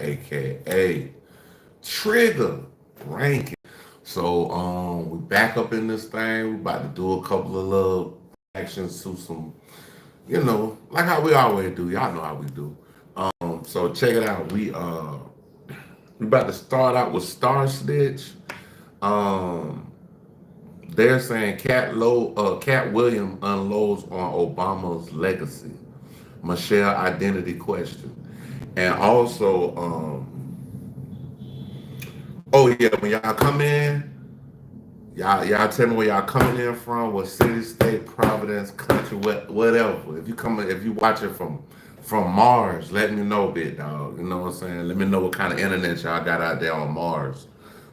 aka Trigger Ranking. So we back up in this thing. We about to do a couple of little actions to some, like how we always do. Y'all know how we do. So check it out. We about to start out with Star Stitch. Um, they're saying Cat Williams unloads on Obama's legacy. Michelle identity question. And also, oh yeah, when y'all come in, y'all tell me where y'all coming in from, what city, state, Providence, country, whatever. If you watching from Mars, let me know, big dog. You know what I'm saying? Let me know what kind of internet y'all got out there on Mars.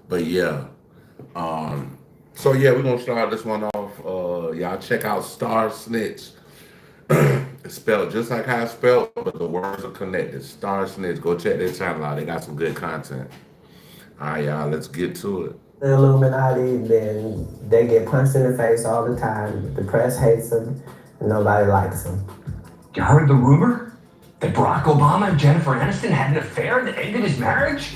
But yeah, so yeah, we're gonna start this one off. Y'all check out Star Snitch. It's spelled just like how it's spelled, but the words are connected. Star Snitch. Go check their channel out. They got some good content. All right, y'all. Let's get to it. The Illuminati, then they get punched in the face all the time. The press hates them, and nobody likes them. You heard the rumor that Barack Obama and Jennifer Aniston had an affair that ended his marriage?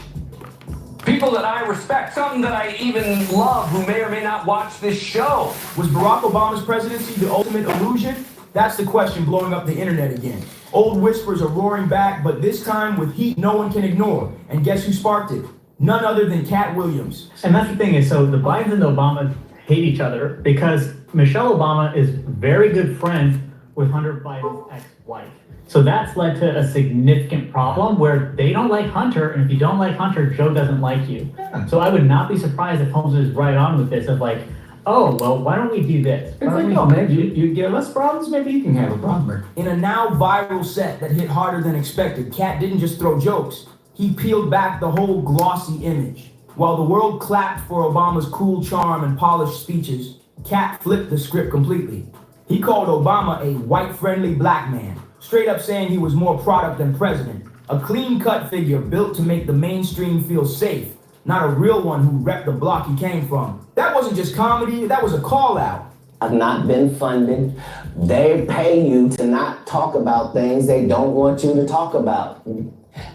People that I respect, some that I even love, who may or may not watch this show. Was Barack Obama's presidency the ultimate illusion? That's the question blowing up the internet again. Old whispers are roaring back, but this time with heat no one can ignore. And guess who sparked it? None other than Cat Williams. And that's the thing is, so the Bidens and Obama hate each other because Michelle Obama is very good friends with Hunter Biden's ex-wife. So that's led to a significant problem where they don't like Hunter, and if you don't like Hunter, Joe doesn't like you. So I would not be surprised if Holmes is right on with this of like, oh, well, why don't we do this? It's like, no, man, you give us problems, maybe you can have a problem. In a now viral set that hit harder than expected, Cat didn't just throw jokes. He peeled back the whole glossy image. While the world clapped for Obama's cool charm and polished speeches, Cat flipped the script completely. He called Obama a white-friendly black man, straight up saying he was more product than president. A clean-cut figure built to make the mainstream feel safe, not a real one who repped the block he came from. That wasn't just comedy, that was a call-out. I've not been funded. They pay you to not talk about things they don't want you to talk about.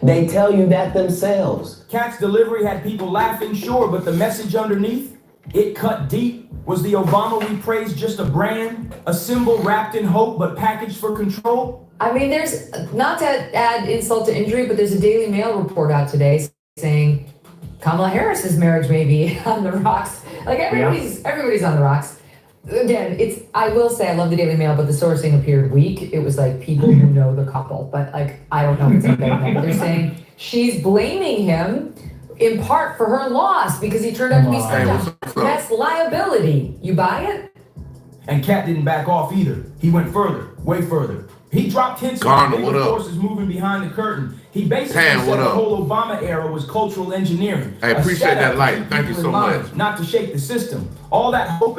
They tell you that themselves. Cat's delivery had people laughing, sure, but the message underneath, it cut deep. Was the Obama we praised just a brand? A symbol wrapped in hope but packaged for control? I mean, there's, not to add insult to injury, but there's a Daily Mail report out today saying Kamala Harris's marriage may be on the rocks. Like everybody's on the rocks. Again, I will say I love the Daily Mail, but the sourcing appeared weak. It was like people who know the couple, but like, I don't know if it's okay. But they're saying she's blaming him in part for her loss because he turned out to be such a pest liability. You buy it? And Cat didn't back off either. He went further, way further. He dropped hints on bigger forces moving behind the curtain. He basically said the whole Obama era was cultural engineering. I appreciate that light. Thank you so much. Not to shake the system. All that hope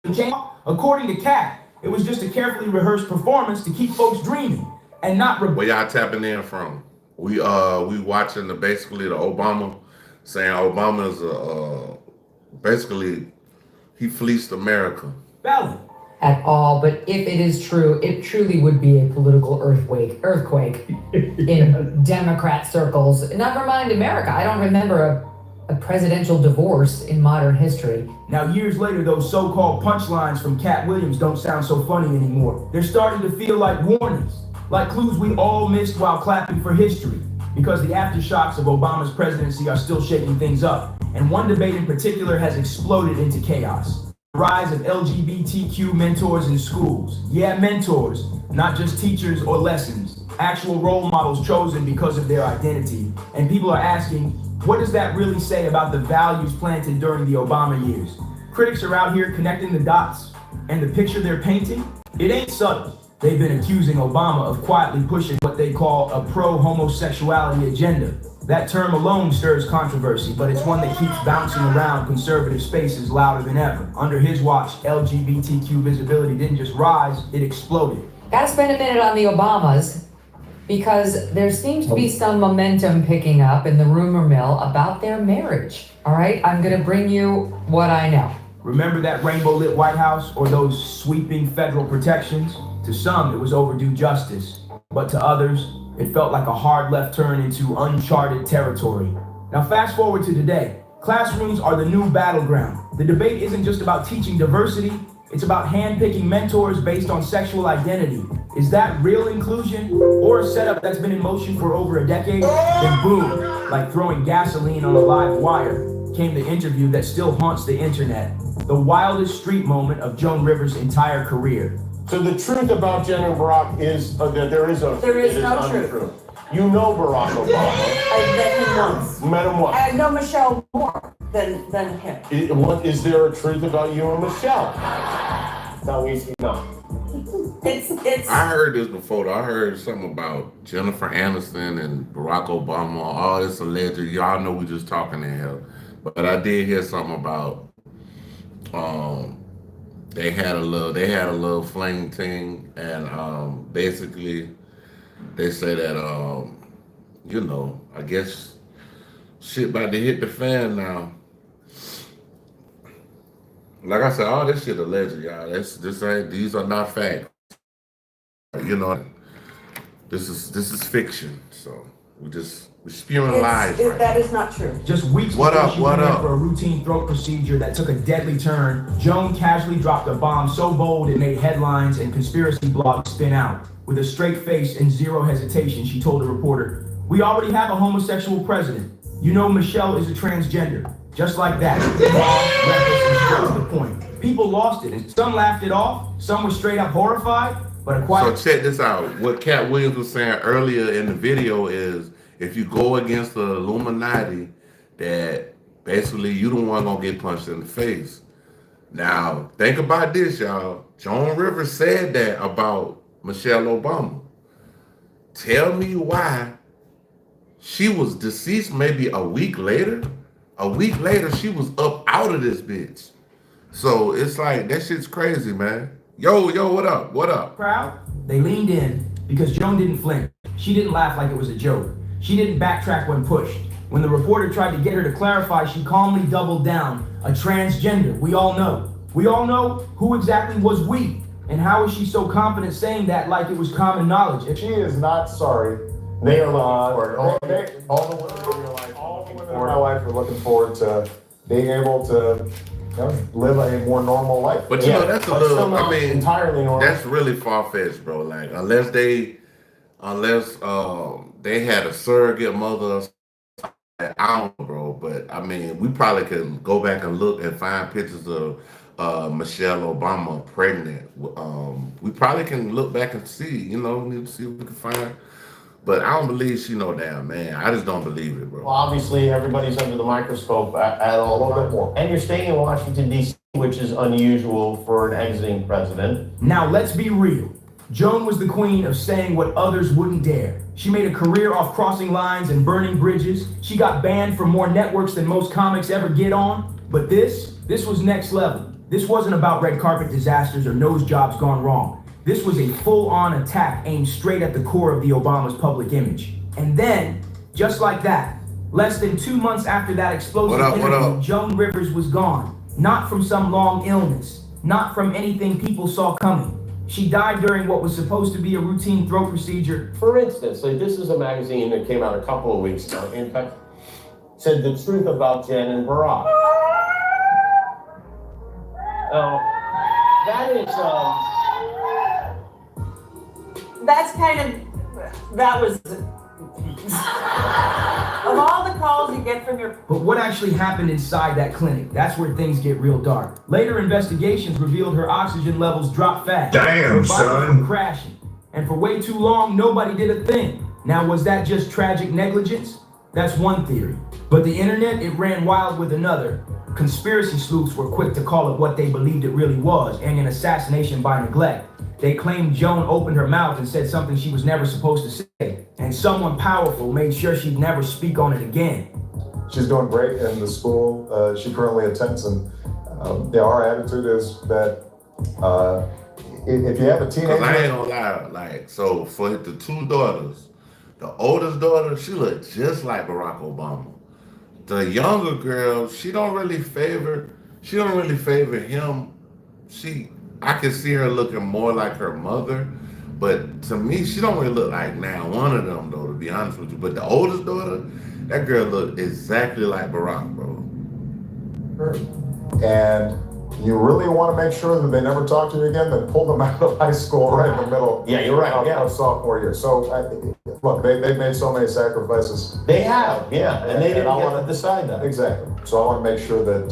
and change. According to Cat, it was just a carefully rehearsed performance to keep folks dreaming and not. Where y'all tapping in from? We watching basically the Obama saying Obama is basically he fleeced America. Valid. At all, but if it is true, it truly would be a political earthquake in Democrat circles. Never mind America. I don't remember a presidential divorce in modern history. Now, years later, those so-called punchlines from Cat Williams don't sound so funny anymore. They're starting to feel like warnings, like clues we all missed while clapping for history, because the aftershocks of Obama's presidency are still shaking things up. And one debate in particular has exploded into chaos. The rise of LGBTQ mentors in schools. Yeah, mentors, not just teachers or lessons. Actual role models chosen because of their identity. And people are asking, what does that really say about the values planted during the Obama years? Critics are out here connecting the dots, and the picture they're painting, it ain't subtle. They've been accusing Obama of quietly pushing what they call a pro-homosexuality agenda. That term alone stirs controversy, but it's one that keeps bouncing around conservative spaces louder than ever. Under his watch, LGBTQ visibility didn't just rise, it exploded. Gotta spend a minute on the Obamas, because there seems to be some momentum picking up in the rumor mill about their marriage. All right, I'm gonna bring you what I know. Remember that rainbow-lit White House or those sweeping federal protections? To some, it was overdue justice, but to others, It felt like a hard left turn into uncharted territory. Now fast forward to today. Classrooms are the new battleground. The debate isn't just about teaching diversity, it's about handpicking mentors based on sexual identity. Is that real inclusion or a setup that's been in motion for over a decade? Then boom, like throwing gasoline on a live wire, came the interview that still haunts the internet. The wildest street moment of Joan Rivers' entire career. So the truth about Jen and Barack is that there is no truth. You know Barack Obama. I met him once. You met him once. I know Michelle more than him. Is there a truth about you and Michelle? No, he's not. It's. I heard this before though. I heard something about Jennifer Aniston and Barack Obama. All this alleged. Y'all know we just talking in here. But I did hear something about they had a little fling thing, and basically they say that I guess shit about to hit the fan now. Like I said, all this shit alleged, y'all. These are not facts. This is fiction. So we're spewing lies. Right That is not true. Just weeks before she went in for a routine throat procedure that took a deadly turn, Joan casually dropped a bomb so bold it made headlines and conspiracy blogs spin out. With a straight face and zero hesitation, she told a reporter, "We already have a homosexual president. You know Michelle is a transgender." Just like that. Raw, reckless, and straight to the point. People lost it, and some laughed it off, some were straight up horrified, but a quiet... So check this out. What Cat Williams was saying earlier in the video is, if you go against the Illuminati, that basically you the one gonna get punched in the face. Now, think about this, y'all. Joan Rivers said that about Michelle Obama. Tell me why she was deceased maybe a week later. A week later, she was up out of this bitch. So it's like, that shit's crazy, man. Yo, what up? What up? Crowd, they leaned in because Joan didn't flinch. She didn't laugh like it was a joke. She didn't backtrack when pushed. When the reporter tried to get her to clarify, she calmly doubled down. A transgender, we all know. We all know who exactly was we. And how is she so confident saying that like it was common knowledge? She is not sorry. They are looking forward. All the women in my life are looking forward to being able to live a more normal life. But that's a little, I mean, entirely normal. That's really far-fetched, bro. Like, unless they had a surrogate mother, I don't know, bro. But I mean, we probably could go back and look and find pictures of Michelle Obama pregnant. We probably can look back and see, need to see what we can find. But I don't believe she no damn man. I just don't believe it, bro. Well, obviously, everybody's under the microscope at all. A little bit more. And you're staying in Washington, D.C., which is unusual for an exiting president. Now, let's be real. Joan was the queen of saying what others wouldn't dare. She made a career off crossing lines and burning bridges. She got banned from more networks than most comics ever get on. But this was next level. This wasn't about red carpet disasters or nose jobs gone wrong. This was a full-on attack aimed straight at the core of the Obama's public image. And then, just like that, less than 2 months after that explosive interview, Joan Rivers was gone. Not from some long illness, not from anything people saw coming. She died during what was supposed to be a routine throat procedure. For instance, this is a magazine that came out a couple of weeks ago. In fact, said the truth about Jen and Barack. That is... that was, of all the calls you get from your... But what actually happened inside that clinic? That's where things get real dark. Later investigations revealed her oxygen levels dropped fast. Damn, her body son. crashing. And for way too long, nobody did a thing. Now, was that just tragic negligence? That's one theory. But the internet, it ran wild with another. Conspiracy sleuths were quick to call it what they believed it really was, and an assassination by neglect. They claimed Joan opened her mouth and said something she was never supposed to say, and someone powerful made sure she'd never speak on it again. She's doing great in the school she currently attends, and our attitude is that if you have a teenager... I ain't gonna lie, like, so for the two daughters, the oldest daughter, she looked just like Barack Obama. The younger girl, she don't really favor him. I can see her looking more like her mother, But to me, she don't really look like now one of them though, to be honest with you. But the oldest daughter, that girl looked exactly like Barack, bro. And you really want to make sure that they never talk to you again, then pull them out of high school right in the middle. Yeah, you're right. Of sophomore year. So look, they've made so many sacrifices. They have, yeah, and they didn't get to decide that. Exactly. So I want to make sure that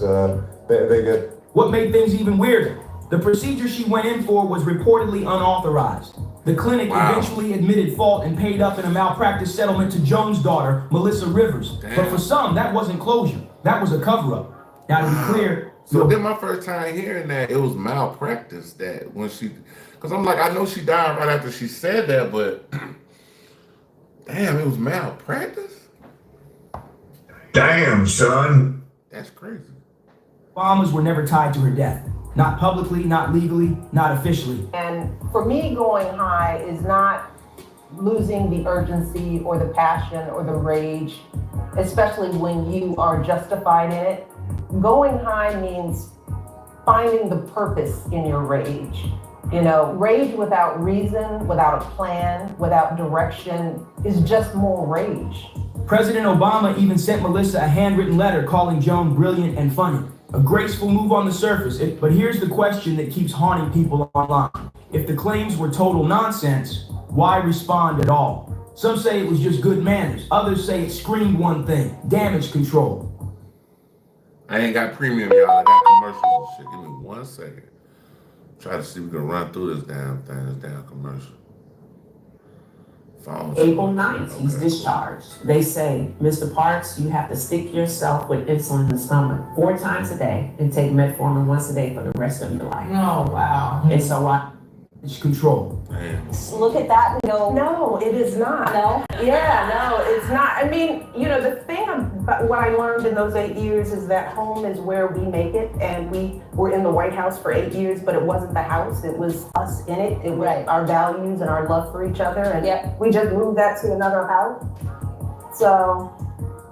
they get. What made things even weirder? The procedure she went in for was reportedly unauthorized. The clinic eventually admitted fault and paid up in a malpractice settlement to Jones' daughter, Melissa Rivers. Damn. But for some, that wasn't closure. That was a cover-up. Now, to be clear, So then my first time hearing that, it was malpractice that when she, because I'm like, I know she died right after she said that, but damn, it was malpractice? Damn, son. That's crazy. Obamas were never tied to her death. Not publicly, not legally, not officially. And for me, going high is not losing the urgency or the passion or the rage, especially when you are justified in it. Going high means finding the purpose in your rage. You know, rage without reason, without a plan, without direction is just more rage. President Obama even sent Melissa a handwritten letter calling Joan brilliant and funny. A graceful move on the surface, but here's the question that keeps haunting people online. If the claims were total nonsense, why respond at all? Some say it was just good manners. Others say it screamed one thing, damage control. I ain't got premium, y'all. I got commercials and shit. Give me 1 second. Try to see if we can run through this damn thing, this damn commercial. April 9th, he's discharged. They say, Mr. Parks, you have to stick yourself with insulin in the stomach 4 times a day and take metformin once a day for the rest of your life. Oh, wow. And so Damage control. Look at that and go, no, it is not. No? Yeah, no, it's not. I mean, you know, the thing about what I learned in those 8 years is that home is where we make it. And we were in the White House for 8 years, but it wasn't the house. It was us in it. It was our values and our love for each other. And we just moved that to another house. So.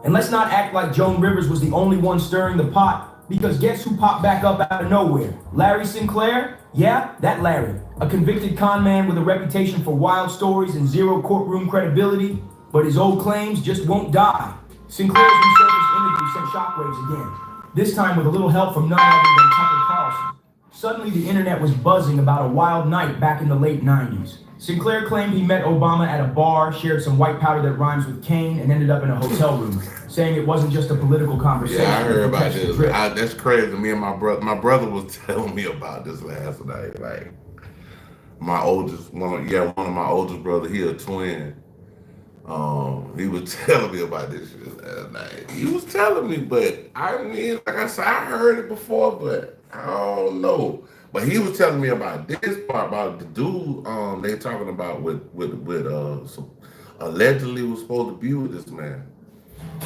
And let's not act like Joan Rivers was the only one stirring the pot, because guess who popped back up out of nowhere? Larry Sinclair? Yeah, that Larry. A convicted con man with a reputation for wild stories and zero courtroom credibility, but his old claims just won't die. Sinclair's resurfaced imagery sent shockwaves again, this time with a little help from none other than Tucker Carlson. Suddenly the internet was buzzing about a wild night back in the late 90s. Sinclair claimed he met Obama at a bar, shared some white powder that rhymes with cane, and ended up in a hotel room, saying it wasn't just a political conversation. Yeah, I heard about this. That's crazy. Me and my brother was telling me about this last night. Like, my oldest, one of my oldest brothers, he a twin. He was telling me about this shit last night. He was telling me, but I mean, like I said, I heard it before, but I don't know. But he was telling me about this part, about the dude they talking about with allegedly was supposed to be with this man.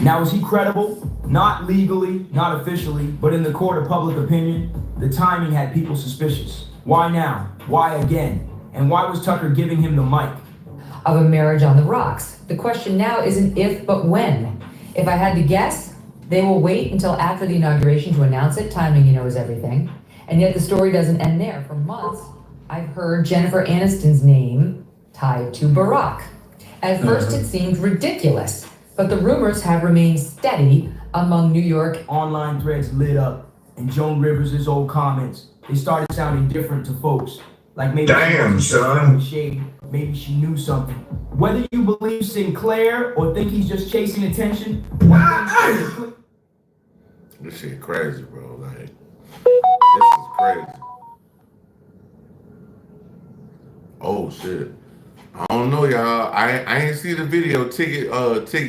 Now, is he credible? Not legally, not officially, but in the court of public opinion, the timing had people suspicious. Why now? Why again? And why was Tucker giving him the mic? Of a marriage on the rocks. The question now isn't if, but when. If I had to guess, they will wait until after the inauguration to announce it. Timing, you know, is everything. And yet the story doesn't end there. For months, I've heard Jennifer Aniston's name tied to Barack. At first, it seemed ridiculous, but the rumors have remained steady among New York. Online threads lit up, and Joan Rivers' old comments, they started sounding different to folks. Like maybe damn, son. Shade, maybe she knew something. Whether you believe Sinclair or think he's just chasing attention, this shit crazy, bro. Like, this is crazy. Oh shit. I don't know, y'all. I ain't see the video. Ticket.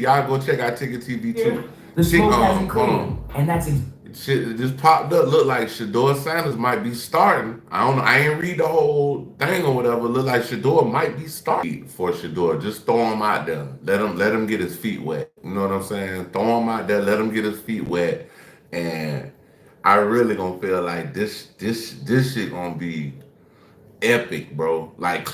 Y'all go check out Ticket TV too. The smoke hasn't cleared, and that's shit. It just popped up. Look like Shador Sanders might be starting. I don't know. I ain't read the whole thing or whatever. Look like Shador might be starting for Shador. Just throw him out there. Let him get his feet wet. You know what I'm saying? Throw him out there. Let him get his feet wet. And I really gonna feel like this shit gonna be epic, bro. Like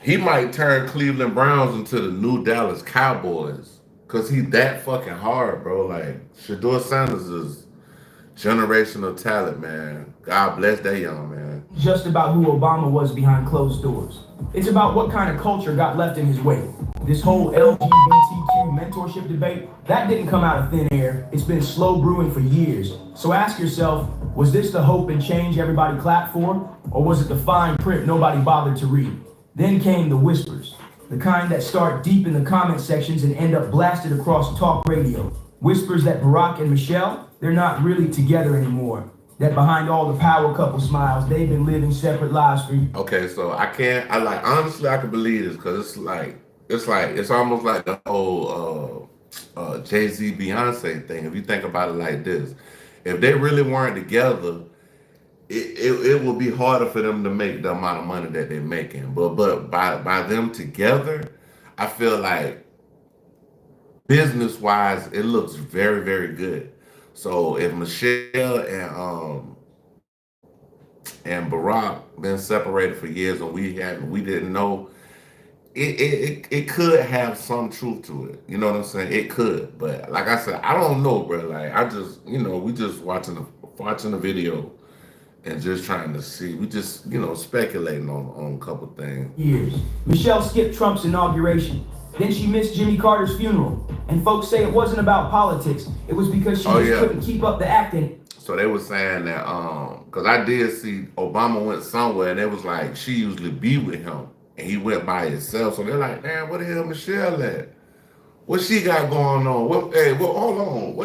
he might turn Cleveland Browns into the new Dallas Cowboys, cause he's that fucking hard, bro. Like Shador Sanders is, Generational talent, man. God bless that young man. Just about who Obama was behind closed doors. It's about what kind of culture got left in his wake. This whole LGBTQ mentorship debate, that didn't come out of thin air. It's been slow brewing for years. So ask yourself, was this the hope and change everybody clapped for? Or was it the fine print nobody bothered to read? Then came the whispers, the kind that start deep in the comment sections and end up blasted across talk radio. Whispers that Barack and Michelle, they're not really together anymore. That behind all the power couple smiles, they've been living separate lives for you. Okay, so honestly, I can believe this because it's almost like the whole Jay-Z Beyonce thing. If you think about it like this, if they really weren't together, it would be harder for them to make the amount of money that they're making. But by them together, I feel like business-wise, it looks very, very good. So if Michelle and Barack been separated for years and we didn't know, it could have some truth to it. You know what I'm saying? It could, but like I said, I don't know, bro. Like I just, we just watching the video and just trying to see. We just, speculating on a couple things. Years. Michelle skipped Trump's inauguration. Then she missed Jimmy Carter's funeral. And folks say it wasn't about politics. It was because she couldn't keep up the acting. So they were saying that, because I did see Obama went somewhere and it was like she usually be with him and he went by himself. So they're like, damn, where the hell Michelle at? What she got going on? Hold on.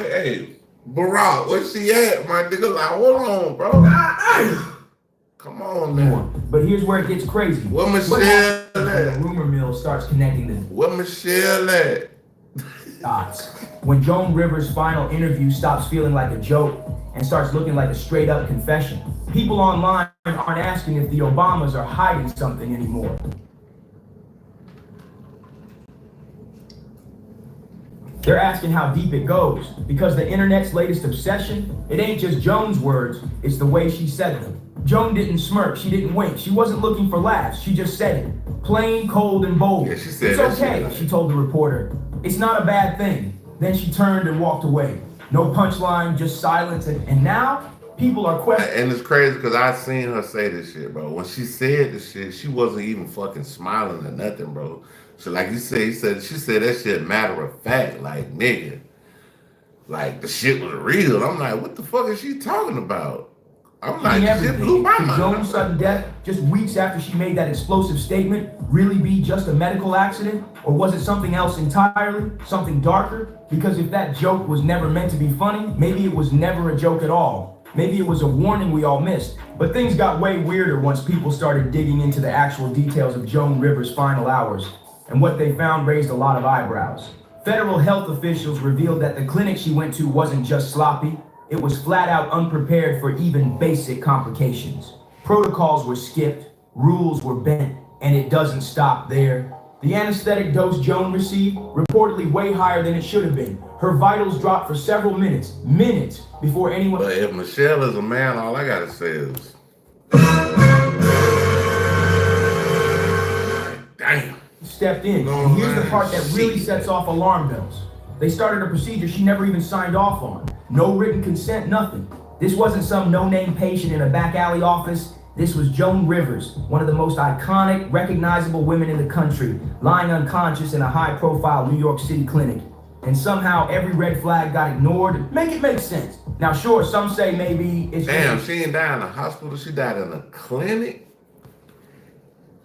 Barack, where she at, my nigga? Like, hold on, bro. Come on, man. But here's where it gets crazy. Where Michelle at? The rumor mill starts connecting them. Where Michelle at? Dots. When Joan Rivers' final interview stops feeling like a joke and starts looking like a straight up confession, people online aren't asking if the Obamas are hiding something anymore. They're asking how deep it goes, because the internet's latest obsession, it ain't just Joan's words, it's the way she said them. Joan didn't smirk, she didn't wink, she wasn't looking for laughs, she just said it. Plain, cold, and bold. Yeah, she said it's okay, she told the reporter. It's not a bad thing. Then she turned and walked away. No punchline, just silence, and now people are questioning. And it's crazy because I seen her say this shit, bro. When she said this shit, she wasn't even fucking smiling or nothing, bro. So like you said, she said that shit matter of fact, like nigga. Like the shit was real. I'm like, what the fuck is she talking about? I'm like, shit blew my mind. Joan's sudden death, just weeks after she made that explosive statement, really be just a medical accident? Or was it something else entirely? Something darker? Because if that joke was never meant to be funny, maybe it was never a joke at all. Maybe it was a warning we all missed. But things got way weirder once people started digging into the actual details of Joan Rivers' final hours. And what they found raised a lot of eyebrows. Federal health officials revealed that the clinic she went to wasn't just sloppy, it was flat out unprepared for even basic complications. Protocols were skipped, rules were bent, and it doesn't stop there. The anesthetic dose Joan received, reportedly way higher than it should have been. Her vitals dropped for several minutes before anyone— But if Michelle is a man, all I gotta say is, damn. Stepped in. And here's the part that really sets off alarm bells. They started a procedure she never even signed off on. No written consent, nothing. This wasn't some no-name patient in a back alley office. This was Joan Rivers, one of the most iconic, recognizable women in the country, lying unconscious in a high-profile New York City clinic. And somehow every red flag got ignored. Make it make sense. Now, sure, some say maybe it's— Damn, she ain't died in a hospital, she died in a clinic?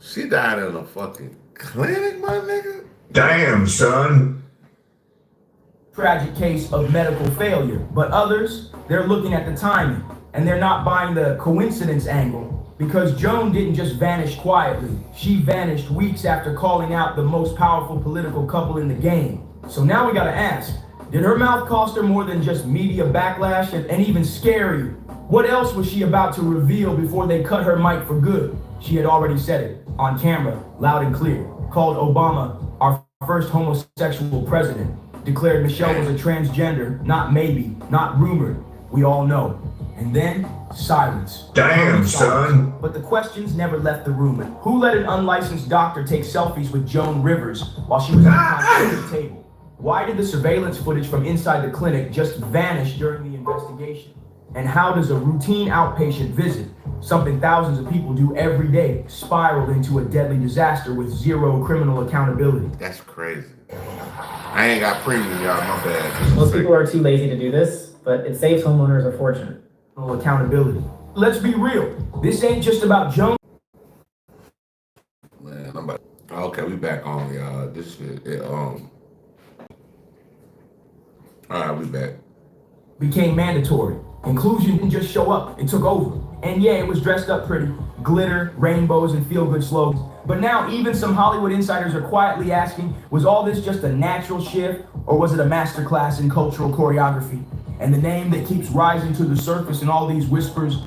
She died in a fucking clinic, my nigga? Damn, son. Tragic case of medical failure. But others, they're looking at the timing, and they're not buying the coincidence angle. Because Joan didn't just vanish quietly. She vanished weeks after calling out the most powerful political couple in the game. So now we gotta ask, did her mouth cost her more than just media backlash and even scarier? What else was she about to reveal before they cut her mic for good? She had already said it, on camera, loud and clear. Called Obama our first homosexual president. Declared Michelle was a transgender, not maybe, not rumored. We all know. And then, silence. Damn, son. But the questions never left the room. Who let an unlicensed doctor take selfies with Joan Rivers while she was unconscious at the table? Why did the surveillance footage from inside the clinic just vanish during the investigation? And how does a routine outpatient visit, something thousands of people do every day, spiral into a deadly disaster with zero criminal accountability? That's crazy. I ain't got premium, y'all. My bad. Most people are too lazy to do this, but it saves homeowners a fortune. Accountability. Let's be real. This ain't just about Jones. Man, I'm about. Okay, we back on, y'all. This shit. All right, we back. Became mandatory. Inclusion didn't just show up, it took over. And yeah, it was dressed up pretty. Glitter, rainbows, and feel-good slogans. But now even some Hollywood insiders are quietly asking, was all this just a natural shift, or was it a masterclass in cultural choreography? And the name that keeps rising to the surface in all these whispers,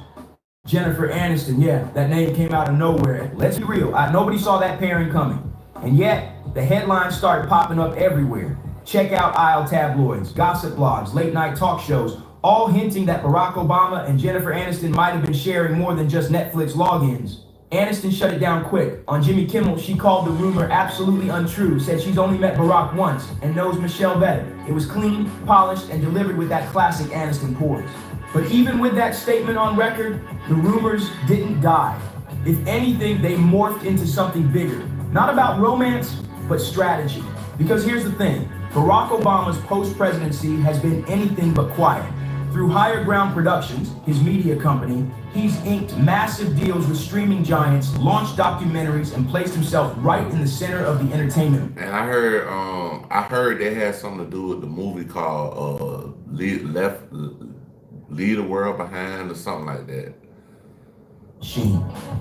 Jennifer Aniston. Yeah, that name came out of nowhere. Let's be real, nobody saw that pairing coming. And yet, the headlines started popping up everywhere. Check out aisle tabloids, gossip blogs, late-night talk shows, all hinting that Barack Obama and Jennifer Aniston might have been sharing more than just Netflix logins. Aniston shut it down quick. On Jimmy Kimmel, she called the rumor absolutely untrue, said she's only met Barack once and knows Michelle better. It was clean, polished, and delivered with that classic Aniston poise. But even with that statement on record, the rumors didn't die. If anything, they morphed into something bigger. Not about romance, but strategy. Because here's the thing, Barack Obama's post-presidency has been anything but quiet. Through Higher Ground Productions, his media company, he's inked massive deals with streaming giants, launched documentaries, and placed himself right in the center of the entertainment. And I heard they had something to do with the movie called Leave the World Behind or something like that.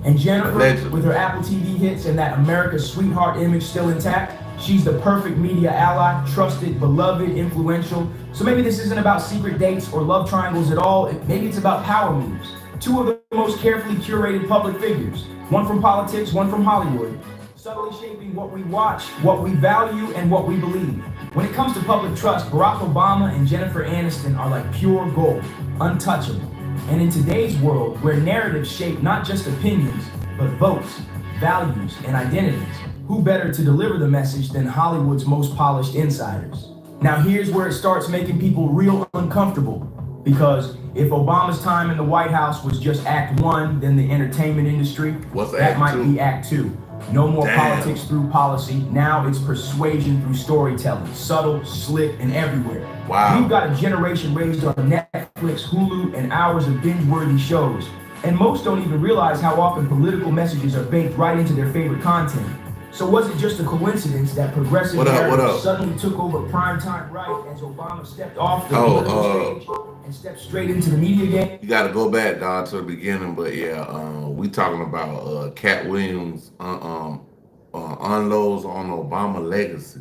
And Jennifer, Allegedly. with her Apple TV hits and that America's sweetheart image still intact, she's the perfect media ally, trusted, beloved, influential. So maybe this isn't about secret dates or love triangles at all. Maybe it's about power moves. Two of the most carefully curated public figures, one from politics, one from Hollywood, subtly shaping what we watch, what we value, and what we believe. When it comes to public trust, Barack Obama and Jennifer Aniston are like pure gold, untouchable. And in today's world, where narratives shape not just opinions, but votes, values, and identities, who better to deliver the message than Hollywood's most polished insiders? Now here's where it starts making people real uncomfortable. Because if Obama's time in the White House was just Act 1, then the entertainment industry, that might be Act 2. No more politics through policy. Now it's persuasion through storytelling. Subtle, slick, and everywhere. Wow. We've got a generation raised on Netflix, Hulu, and hours of binge-worthy shows. And most don't even realize how often political messages are baked right into their favorite content. So was it just a coincidence that progressive narratives suddenly took over primetime right as Obama stepped off the political stage and stepped straight into the media game? You got to go back, dog, to the beginning, but yeah, we talking about Cat Williams unloads on Obama legacy.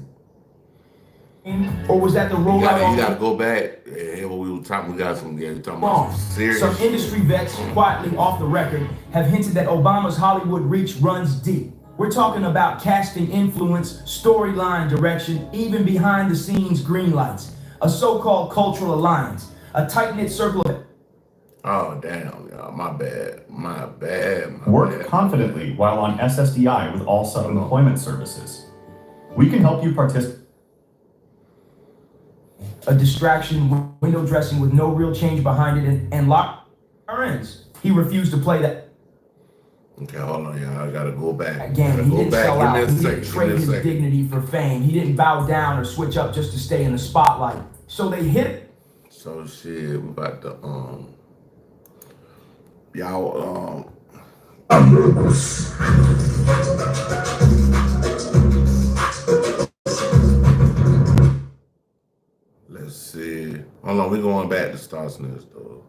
Or was that the rollout? You got to go back. Yeah, what we were talking, we got some, talking about some serious. Some industry vets, quietly off the record, have hinted that Obama's Hollywood reach runs deep. We're talking about casting influence, storyline direction, even behind the scenes green lights, a so-called cultural alliance, a tight-knit circle of... Oh, damn, y'all, my bad. Work confidently while on SSDI with ALSA Employment Services. We can help you participate. A distraction, window dressing with no real change behind it, and lock our ends. He refused to play that. Okay, hold on, y'all. I gotta go back. Again, he didn't sell out. He didn't trade his dignity for fame. He didn't bow down or switch up just to stay in the spotlight. So they hit it. So shit, we about to y'all let's see. Hold on, we going back to Stars News though.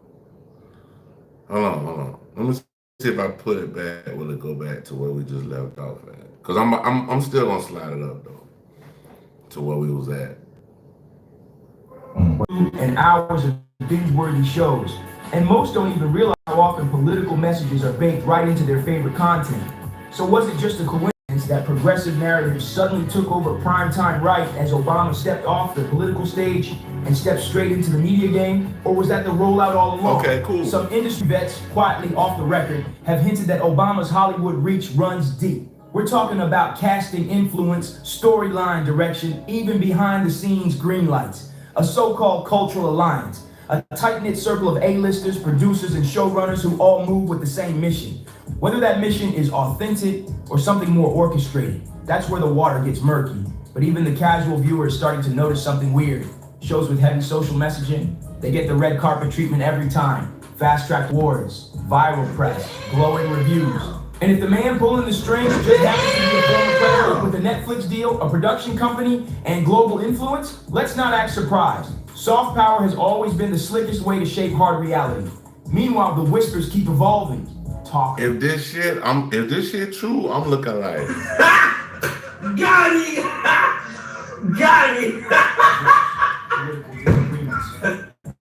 Hold on. Let me see if I put it back. Will it go back to where we just left off at? Cause I'm still gonna slide it up though to where we was at. And hours of binge-worthy shows, and most don't even realize how often political messages are baked right into their favorite content. So was it just a coincidence that progressive narratives suddenly took over primetime right as Obama stepped off the political stage and stepped straight into the media game? Or was that the rollout all along? Okay, cool. Some industry vets, quietly off the record, have hinted that Obama's Hollywood reach runs deep. We're talking about casting influence, storyline direction, even behind the scenes green lights, a so-called cultural alliance, A tight-knit circle of A-listers, producers, and showrunners who all move with the same mission. Whether that mission is authentic or something more orchestrated, that's where the water gets murky. But even the casual viewer is starting to notice something weird. Shows with heavy social messaging, they get the red carpet treatment every time. Fast-track awards, viral press, glowing reviews. And if the man pulling the strings just happens to be a former president with a Netflix deal, a production company, and global influence, let's not act surprised. Soft power has always been the slickest way to shape hard reality. Meanwhile, the whispers keep evolving. Talk. If this shit true, I'm looking like Got it! Got it!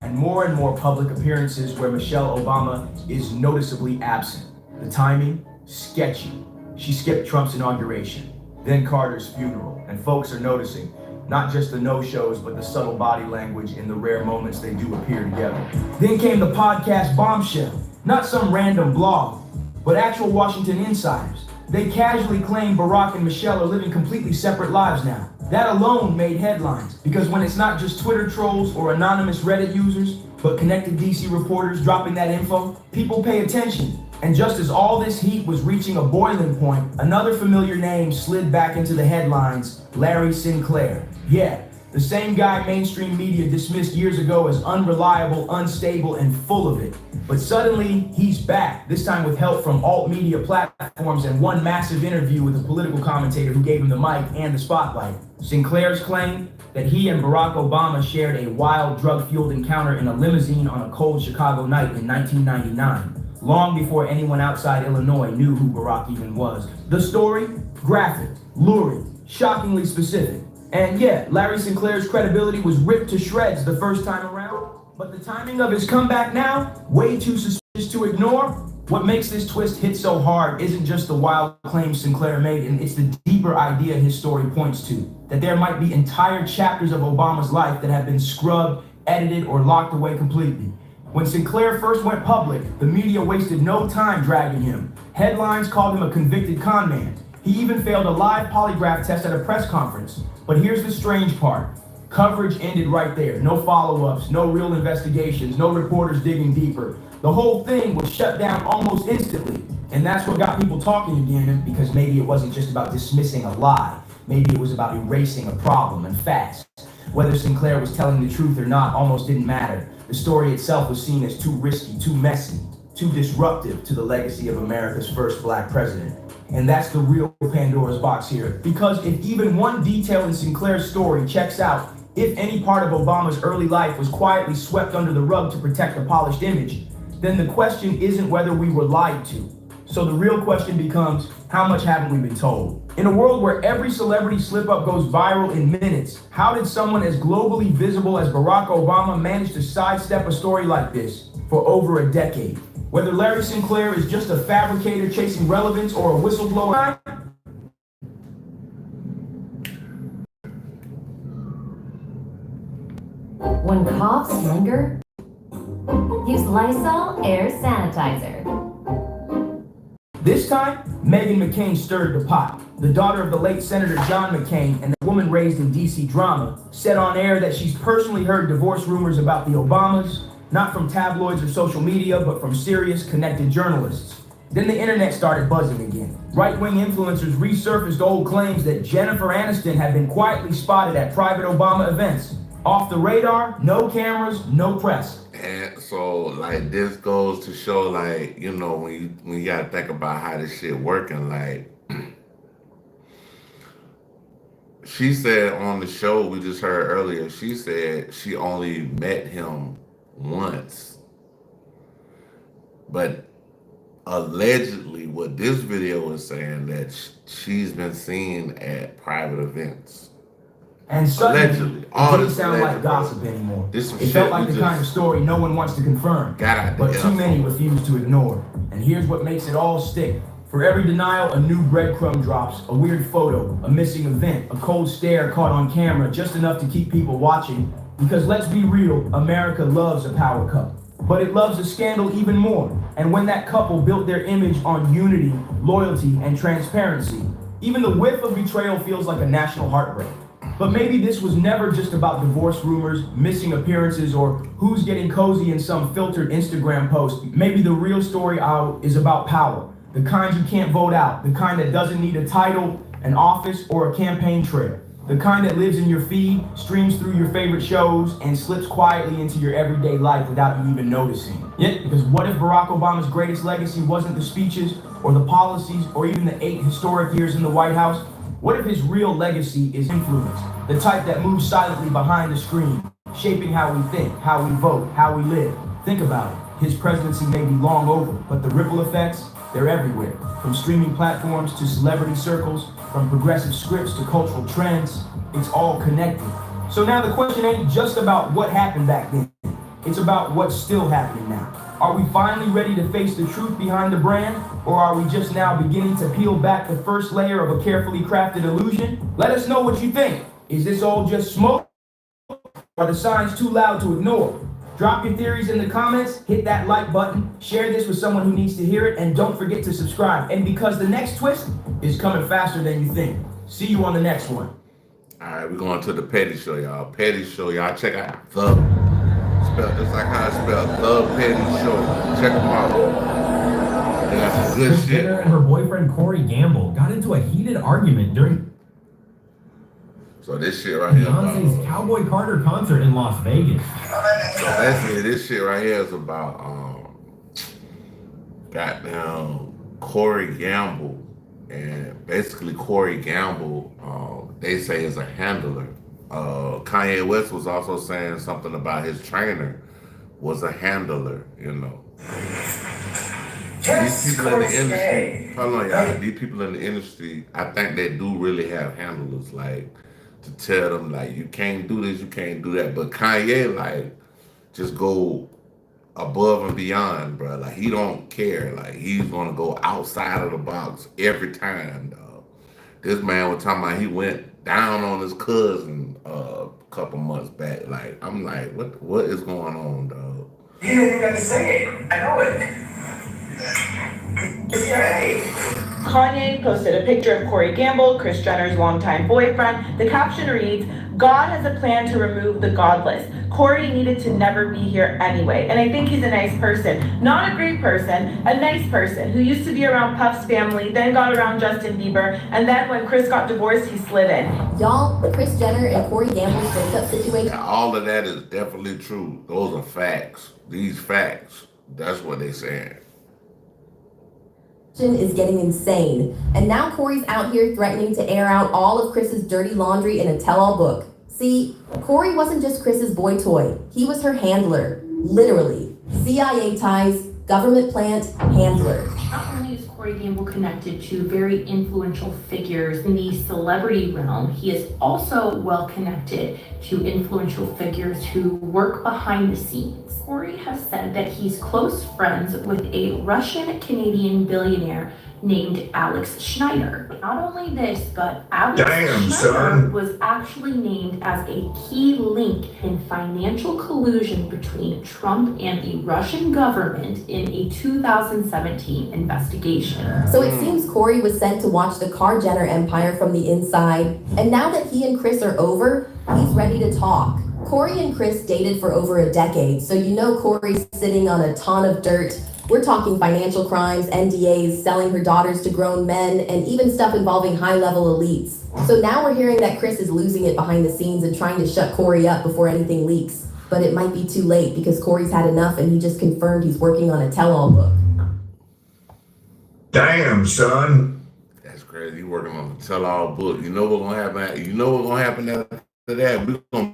And more public appearances where Michelle Obama is noticeably absent. The timing, sketchy. She skipped Trump's inauguration, then Carter's funeral, and folks are noticing not just the no-shows, but the subtle body language in the rare moments they do appear together. Then came the podcast bombshell, not some random blog, but actual Washington insiders. They casually claim Barack and Michelle are living completely separate lives now. That alone made headlines, because when it's not just Twitter trolls or anonymous Reddit users, but connected DC reporters dropping that info, people pay attention. And just as all this heat was reaching a boiling point, another familiar name slid back into the headlines, Larry Sinclair. Yeah, the same guy mainstream media dismissed years ago as unreliable, unstable, and full of it. But suddenly, he's back, this time with help from alt media platforms and one massive interview with a political commentator who gave him the mic and the spotlight. Sinclair's claim that he and Barack Obama shared a wild, drug-fueled encounter in a limousine on a cold Chicago night in 1999. Long before anyone outside Illinois knew who Barack even was. The story? Graphic, lurid, shockingly specific. And yeah, Larry Sinclair's credibility was ripped to shreds the first time around, but the timing of his comeback now, way too suspicious to ignore. What makes this twist hit so hard isn't just the wild claims Sinclair made, and it's the deeper idea his story points to, that there might be entire chapters of Obama's life that have been scrubbed, edited, or locked away completely. When Sinclair first went public, the media wasted no time dragging him. Headlines called him a convicted con man. He even failed a live polygraph test at a press conference. But here's the strange part. Coverage ended right there. No follow-ups, no real investigations, no reporters digging deeper. The whole thing was shut down almost instantly. And that's what got people talking again, because maybe it wasn't just about dismissing a lie. Maybe it was about erasing a problem, and fast. Whether Sinclair was telling the truth or not almost didn't matter. The story itself was seen as too risky, too messy, too disruptive to the legacy of America's first black president. And that's the real Pandora's box here. Because if even one detail in Sinclair's story checks out, if any part of Obama's early life was quietly swept under the rug to protect a polished image, then the question isn't whether we were lied to. So the real question becomes, how much haven't we been told? In a world where every celebrity slip-up goes viral in minutes, how did someone as globally visible as Barack Obama manage to sidestep a story like this for over a decade? Whether Larry Sinclair is just a fabricator chasing relevance or a whistleblower. When coughs linger, use Lysol Air Sanitizer. This time, Meghan McCain stirred the pot. The daughter of the late Senator John McCain and the woman raised in DC drama said on air that she's personally heard divorce rumors about the Obamas, not from tabloids or social media, but from serious, connected journalists. Then the internet started buzzing again. Right-wing influencers resurfaced old claims that Jennifer Aniston had been quietly spotted at private Obama events. Off the radar, no cameras, no press. And so, like, this goes to show, like, you know, when you gotta think about how this shit working, like, she said on the show we just heard earlier, she said she only met him once. But allegedly, what this video is saying, that she's been seen at private events. And suddenly, Allegedly. it didn't sound like gossip anymore. It felt like the kind of story no one wants to confirm, but too many refuse to ignore. And here's what makes it all stick. For every denial, a new breadcrumb drops, a weird photo, a missing event, a cold stare caught on camera, just enough to keep people watching. Because let's be real, America loves a power couple. But it loves a scandal even more. And when that couple built their image on unity, loyalty, and transparency, even the whiff of betrayal feels like a national heartbreak. But maybe this was never just about divorce rumors, missing appearances, or who's getting cozy in some filtered Instagram post. Maybe the real story out is about power. The kind you can't vote out. The kind that doesn't need a title, an office, or a campaign trail. The kind that lives in your feed, streams through your favorite shows, and slips quietly into your everyday life without you even noticing. Yeah, because what if Barack Obama's greatest legacy wasn't the speeches, or the policies, or even the 8 historic years in the White House? What if his real legacy is influence? The type that moves silently behind the screen, shaping how we think, how we vote, how we live. Think about it. His presidency may be long over, but the ripple effects, they're everywhere. From streaming platforms to celebrity circles, from progressive scripts to cultural trends, it's all connected. So now the question ain't just about what happened back then. It's about what's still happening now. Are we finally ready to face the truth behind the brand? Or are we just now beginning to peel back the first layer of a carefully crafted illusion? Let us know what you think. Is this all just smoke? Are the signs too loud to ignore? Drop your theories in the comments, hit that like button, share this with someone who needs to hear it, and don't forget to subscribe. And because the next twist is coming faster than you think. See you on the next one. All right, we're going to the Petty Show, y'all. Petty Show, y'all. Check out the, spelled just like how I spelled the Petty Show. Check them out. They got some good shit. Jenner and her boyfriend Corey Gamble got into a heated argument during So this shit right here. Beyonce's Cowboy Carter concert in Las Vegas. So basically, this shit right here is about goddamn Corey Gamble, and basically Corey Gamble, they say is a handler. Kanye West was also saying something about his trainer was a handler, you know. These people in the industry, hold on, y'all. These people in the industry, I think they do really have handlers, like to tell them like you can't do this, you can't do that. But Kanye, like, just go above and beyond, bro. Like he don't care. Like he's gonna go outside of the box every time, dog. This man was talking about he went down on his cousin a couple months back. Like I'm like, what is going on, dog? You didn't even say it. I know it. Kanye posted a picture of Corey Gamble, Kris Jenner's longtime boyfriend. The caption reads, "God has a plan to remove the godless. Corey needed to never be here anyway." And I think he's a nice person. Not a great person, a nice person who used to be around Puff's family, then got around Justin Bieber, and then when Kris got divorced, he slid in. Y'all, Kris Jenner and Corey Gamble's breakup situation. Now, all of that is definitely true. Those are facts. These facts. That's what they're saying. Is getting insane. And now Corey's out here threatening to air out all of Kris's dirty laundry in a tell-all book. See, Corey wasn't just Kris's boy toy. He was her handler. Literally. CIA ties, government plant, handler. Not only is Corey Gamble connected to very influential figures in the celebrity realm, he is also well connected to influential figures who work behind the scenes. Corey has said that he's close friends with a Russian-Canadian billionaire named Alex Schneider. Not only this, but Alex Schneider was actually named as a key link in financial collusion between Trump and the Russian government in a 2017 investigation. So it seems Corey was sent to watch the Kar Jenner empire from the inside, and now that he and Kris are over, he's ready to talk. Corey and Kris dated for over a decade, so you know Corey's sitting on a ton of dirt. We're talking financial crimes, NDAs, selling her daughters to grown men, and even stuff involving high-level elites. So now we're hearing that Kris is losing it behind the scenes and trying to shut Corey up before anything leaks. But it might be too late because Corey's had enough and he just confirmed he's working on a tell-all book. Damn, son. That's crazy. You working on a tell-all book. You know what's gonna happen? You know what's gonna happen after that? We're gonna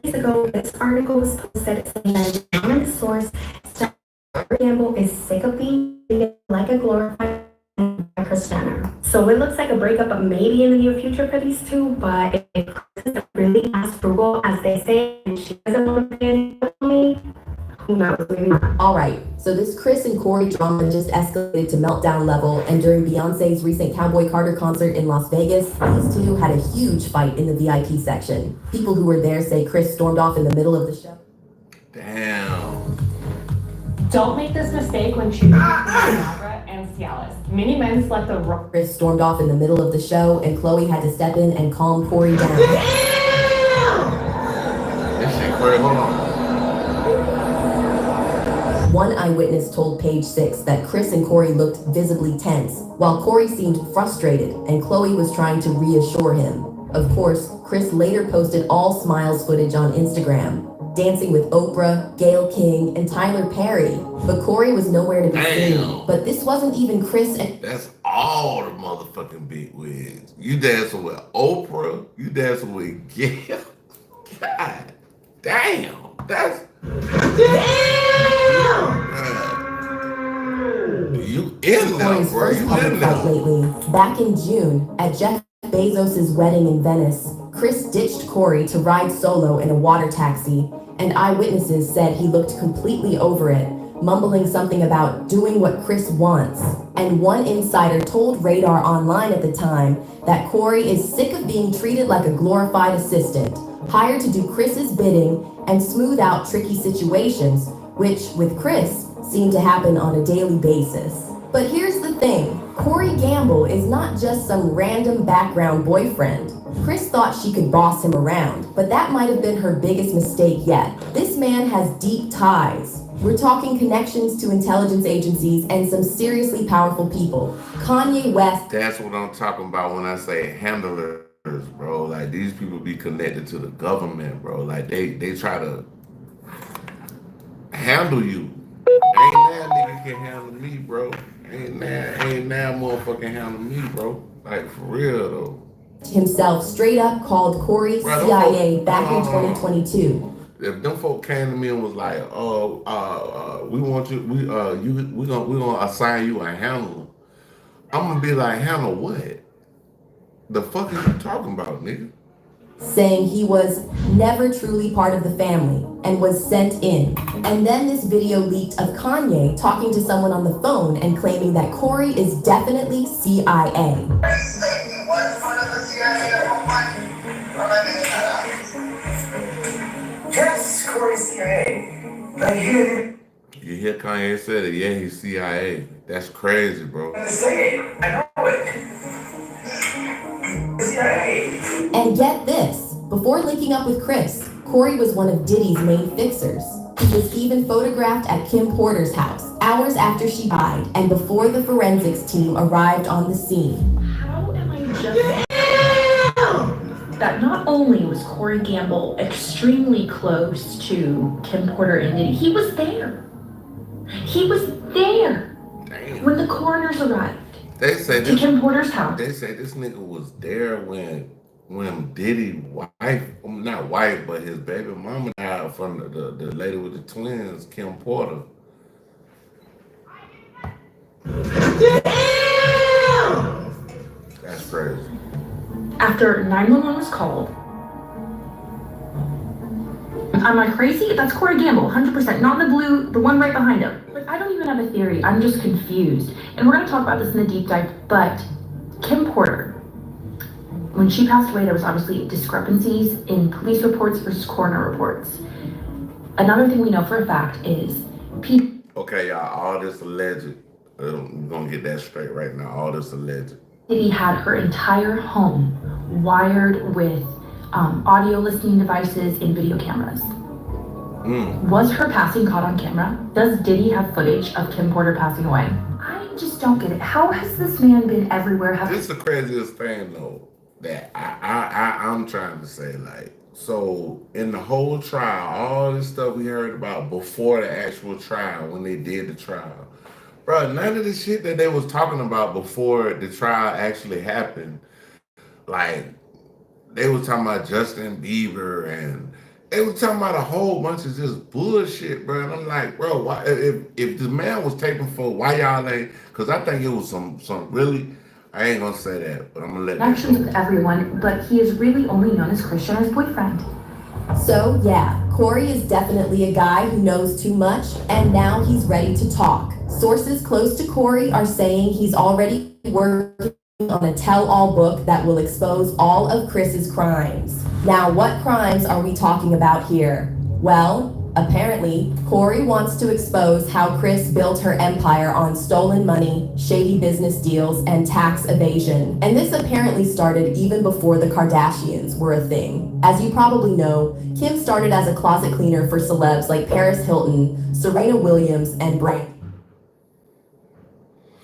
days ago, this article was posted saying that a anonymous source said Corey Gamble is sick of being treated like a glorified Kris Jenner. So it looks like a breakup maybe in the near future for these two, but if Kris is really as frugal as they say and she doesn't want to pay any money, who knows, maybe not. All right, so this Kris and Corey drama just escalated to meltdown level, and during Beyonce's recent Cowboy Carter concert in Las Vegas, these two had a huge fight in the VIP section. People who were there say Kris stormed off in the middle of the show. Damn. Don't make this mistake when choosing Barbara and Cialis. Many men slept the Chris stormed off in the middle of the show, and Chloe had to step in and calm Corey down. This shit crazy. Hold on. One eyewitness told Page 6 that Chris and Corey looked visibly tense, while Corey seemed frustrated and Chloe was trying to reassure him. Of course, Chris later posted all smiles footage on Instagram, dancing with Oprah, Gayle King, and Tyler Perry. But Corey was nowhere to be seen. But this wasn't even Chris and... That's all the motherfucking big wigs. You dancing with Oprah. You dancing with Gayle. God damn. That's... You in there, Corey's bro. first You public in fight there. lately. Back in June, at Jeff Bezos' wedding in Venice, Chris ditched Corey to ride solo in a water taxi, and eyewitnesses said he looked completely over it, mumbling something about doing what Chris wants. And one insider told Radar Online at the time that Corey is sick of being treated like a glorified assistant, hired to do Chris's bidding and smooth out tricky situations, which, with Chris, seem to happen on a daily basis. But here's the thing, Corey Gamble is not just some random background boyfriend. Chris thought she could boss him around, but that might have been her biggest mistake yet. This man has deep ties. We're talking connections to intelligence agencies and some seriously powerful people. Kanye West. That's what I'm talking about when I say handlers, bro. Like, these people be connected to the government, bro. Like, they try to handle you. Ain't that nigga can handle me, bro. Ain't that motherfucking handle me, bro. Like, for real, though. Himself straight up called Corey CIA back in 2022. If them folk came to me and was like, we want you, we're gonna assign you a handler, I'm gonna be like, handle what? The fuck is you talking about, nigga? Saying he was never truly part of the family and was sent in. And then this video leaked of Kanye talking to someone on the phone and claiming that Corey is definitely CIA. Yes, Corey's CIA. I hear You hear Kanye said it, yeah, he's CIA. That's crazy, bro. you say it. I know it. CIA. And get this, before linking up with Chris, Corey was one of Diddy's main fixers. He was even photographed at Kim Porter's house, hours after she died, and before the forensics team arrived on the scene. How am I just... That not only was Corey Gamble extremely close to Kim Porter and Diddy, he was there. He was there when the coroners arrived. They say to Kim Porter's house. They say this nigga was there when Diddy wife, not wife, but his baby mama died from the lady with the twins, Kim Porter. That's crazy. After 911 was called, am I crazy? That's Corey Gamble, 100%. Not the blue, the one right behind him. Like, I don't even have a theory. I'm just confused. And we're going to talk about this in the deep dive, but Kim Porter, when she passed away, there was obviously discrepancies in police reports versus coroner reports. Another thing we know for a fact is people... Okay, y'all, all this alleged. We're going to get that straight right now. All this alleged. Diddy had her entire home wired with audio listening devices and video cameras. Was her passing caught on camera? Does Diddy have footage of Kim Porter passing away? I just don't get it. How has this man been everywhere? This is the craziest thing, though, that I'm trying to say. Like, so in the whole trial, all this stuff we heard about before the actual trial, when they did the trial, bro, none of the shit that they was talking about before the trial actually happened, like, they was talking about Justin Bieber and they was talking about a whole bunch of just bullshit, bro. And I'm like, bro, why, if the man was taping for, why y'all ain't? Because I think it was some really, I ain't gonna say that, but I'm gonna let Connections with everyone, but he is really only known as Kris Jenner's boyfriend. So yeah, Corey is definitely a guy who knows too much, and now he's ready to talk. Sources close to Corey are saying he's already working on a tell-all book that will expose all of Chris's crimes. Now, what crimes are we talking about here? Well, Apparently, Corey wants to expose how Kris built her empire on stolen money, shady business deals, and tax evasion. And this apparently started even before the Kardashians were a thing. As you probably know, Kim started as a closet cleaner for celebs like Paris Hilton, Serena Williams, and Brandy.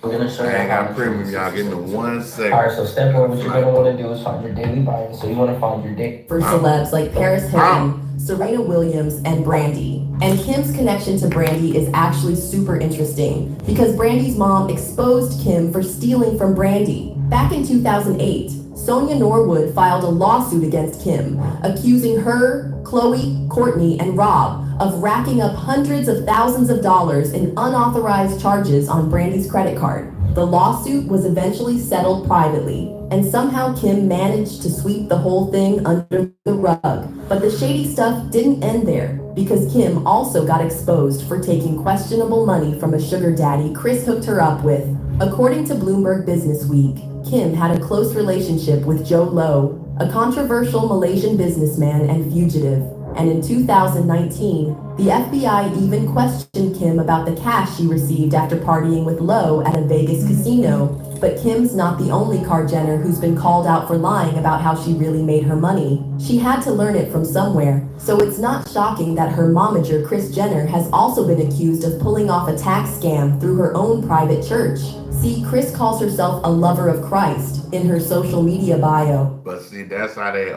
I'm gonna show you. I ain't got premium, y'all. Give me 1 second. All right, so step one, what you're gonna want to do is find your daily buy-in. So you want to find your daily. For celebs like Paris Hilton, Serena Williams, and Brandy. And Kim's connection to Brandy is actually super interesting because Brandy's mom exposed Kim for stealing from Brandy. Back in 2008, Sonia Norwood filed a lawsuit against Kim, accusing her, Khloe, Courtney, and Rob of racking up hundreds of thousands of dollars in unauthorized charges on Brandy's credit card. The lawsuit was eventually settled privately, and somehow Kim managed to sweep the whole thing under the rug. But the shady stuff didn't end there, because Kim also got exposed for taking questionable money from a sugar daddy Kris hooked her up with. According to Bloomberg Businessweek, Kim had a close relationship with Joe Low, a controversial Malaysian businessman and fugitive. And in 2019, the FBI even questioned Kim about the cash she received after partying with Lowe at a Vegas casino. But Kim's not the only Kar Jenner who's been called out for lying about how she really made her money. She had to learn it from somewhere, so it's not shocking that her momager Kris Jenner has also been accused of pulling off a tax scam through her own private church. See, Kris calls herself a lover of Christ in her social media bio. But see, that's how they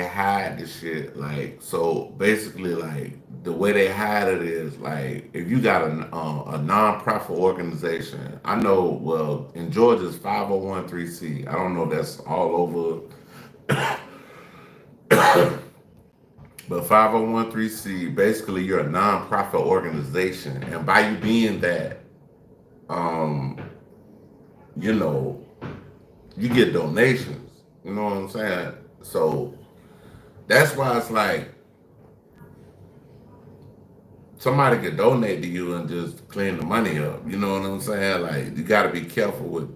hide the shit. Like, so basically, like, the way they hide it is, like, if you got a non-profit organization, I know, well, in Georgia it's 501(c)(3). I don't know if that's all over. But 501(c)(3), basically you're a non-profit organization. And by you being that, you know, you get donations. You know what I'm saying? So that's why it's like somebody could donate to you and just clean the money up. You know what I'm saying? Like, you got to be careful with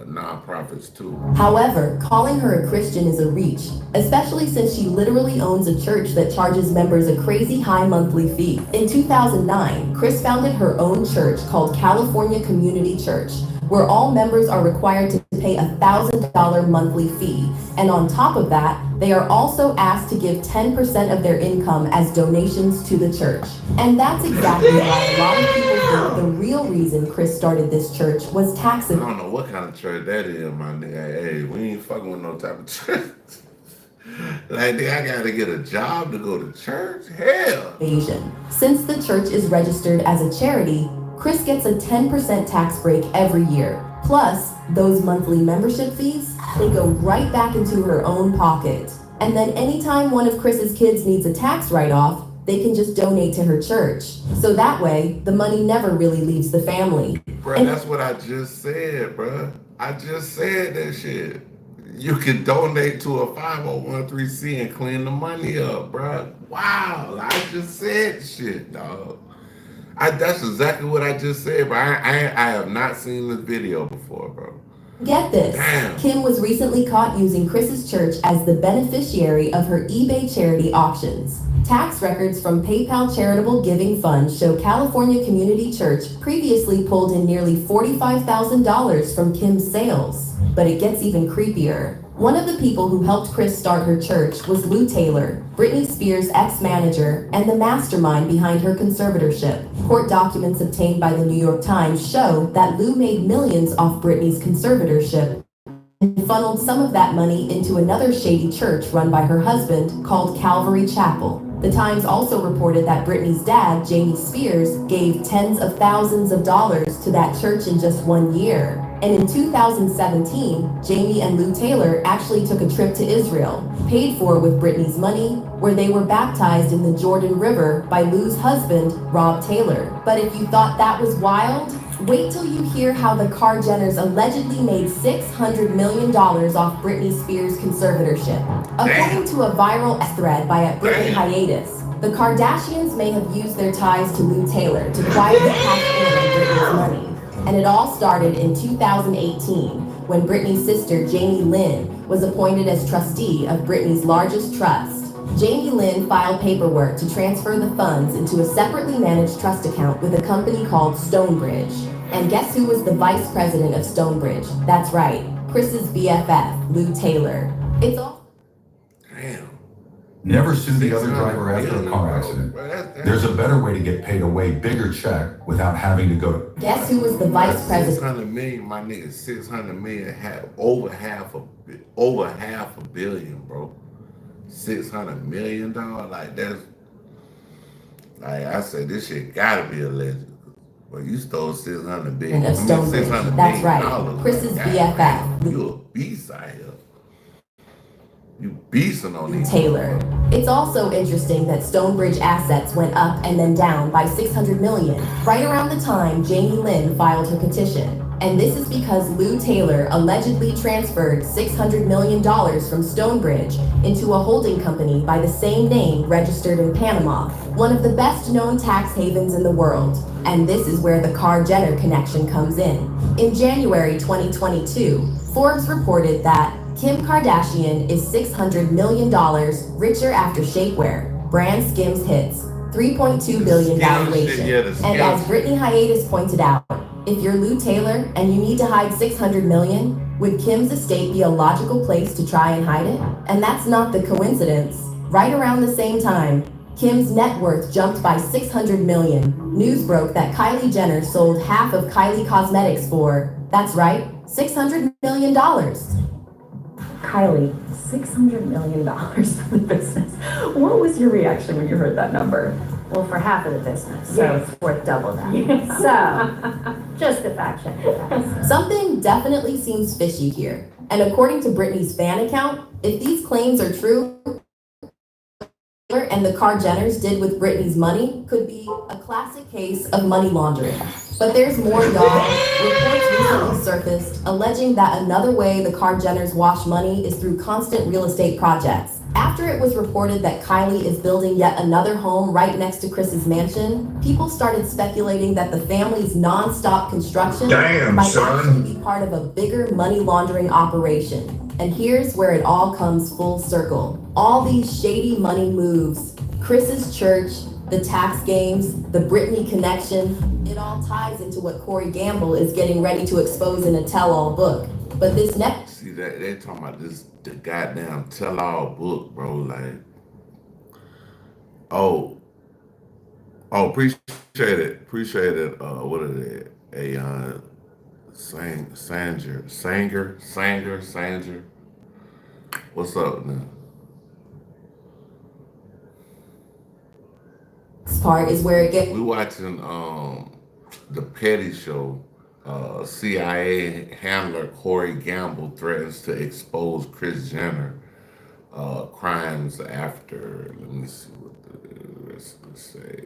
nonprofits too. However, calling her a Christian is a reach, especially since she literally owns a church that charges members a crazy high monthly fee. In 2009, Kris founded her own church called California Community Church, where all members are required to pay $1,000 monthly fee. And on top of that, they are also asked to give 10% of their income as donations to the church. And that's exactly why a lot of people think the real reason Kris started this church was tax evasion. I don't know what kind of church that is, my nigga. Hey, we ain't fucking with no type of church. Like, nigga, I gotta get a job to go to church? Hell. Since the church is registered as a charity, Kris gets a 10% tax break every year. Plus, those monthly membership fees, they go right back into her own pocket. And then anytime one of Kris's kids needs a tax write-off, they can just donate to her church. So that way, the money never really leaves the family. Bruh, that's what I just said, bruh. I just said that shit. You can donate to a 501(c) and clean the money up, bruh. Wow, I just said shit, dog. That's exactly what I just said, but I have not seen this video before, bro. Get this. Damn. Kim was recently caught using Kris's church as the beneficiary of her eBay charity auctions. Tax records from PayPal Charitable Giving Fund show California Community Church previously pulled in nearly $45,000 from Kim's sales. But it gets even creepier. One of the people who helped Kris start her church was Lou Taylor, Britney Spears' ex-manager and the mastermind behind her conservatorship. Court documents obtained by the New York Times show that Lou made millions off Britney's conservatorship and funneled some of that money into another shady church run by her husband called Calvary Chapel. The Times also reported that Britney's dad, Jamie Spears, gave tens of thousands of dollars to that church in just 1 year. And in 2017, Jamie and Lou Taylor actually took a trip to Israel, paid for with Britney's money, where they were baptized in the Jordan River by Lou's husband, Rob Taylor. But if you thought that was wild, wait till you hear how the Kar Jenners allegedly made $600 million off Britney Spears' conservatorship. According to a viral thread by @Britney Hiatus, the Kardashians may have used their ties to Lou Taylor to quietly cash in on Britney's money. And it all started in 2018 when Britney's sister, Jamie Lynn, was appointed as trustee of Britney's largest trust. Jamie Lynn filed paperwork to transfer the funds into a separately managed trust account with a company called Stonebridge. And guess who was the vice president of Stonebridge? That's right, Chris's BFF, Lou Taylor. It's all. Damn. Never sue the other driver after a car accident. There's a better way to get paid a way bigger check without having to go to. Guess who was the vice president? 600 million, my nigga. 600 million had over half a billion, bro. $600 million, like that's like I said, this shit gotta be a legend. Well, you stole 600 billion. Of Stonebridge. That's right. Chris's BFF. You a beast out here. You beasting on these Taylor. It's also interesting that Stonebridge assets went up and then down by 600 million, right around the time Jamie Lynn filed her petition. And this is because Lou Taylor allegedly transferred $600 million from Stonebridge into a holding company by the same name registered in Panama, one of the best known tax havens in the world. And this is where the Carr-Jenner connection comes in. In January 2022, Forbes reported that Kim Kardashian is $600 million richer after shapewear, brand Skims hits, $3.2 billion valuation. And as Brittany Hiatus pointed out, if you're Lou Taylor and you need to hide $600 million, would Kim's estate be a logical place to try and hide it? And that's not the coincidence. Right around the same time, Kim's net worth jumped by $600 million. News broke that Kylie Jenner sold half of Kylie Cosmetics for, that's right, $600 million. Kylie, $600 million for the business. What was your reaction when you heard that number? Well, for half of the business, so it's worth double that. So, just a fact check. Something definitely seems fishy here. And according to Britney's fan account, if these claims are true, and the Carr-Jenners did with Britney's money could be a classic case of money laundering. But there's more, y'all. Reports recently surfaced alleging that another way the Carr-Jenners wash money is through constant real estate projects. After it was reported that Kylie is building yet another home right next to Chris's mansion, people started speculating that the family's non-stop construction might actually be part of a bigger money laundering operation. And here's where it all comes full circle. All these shady money moves, Chris's church, the tax games, the Britney connection, it all ties into what Corey Gamble is getting ready to expose in a tell-all book. But this next... See, that they talking about this, the goddamn tell-all book, bro, like... Oh, appreciate it. What is it? Sanger. What's up now? This part is where it gets. We watching the Petty Show. CIA handler Corey Gamble threatens to expose Kris Jenner crimes after. Let me see what let's say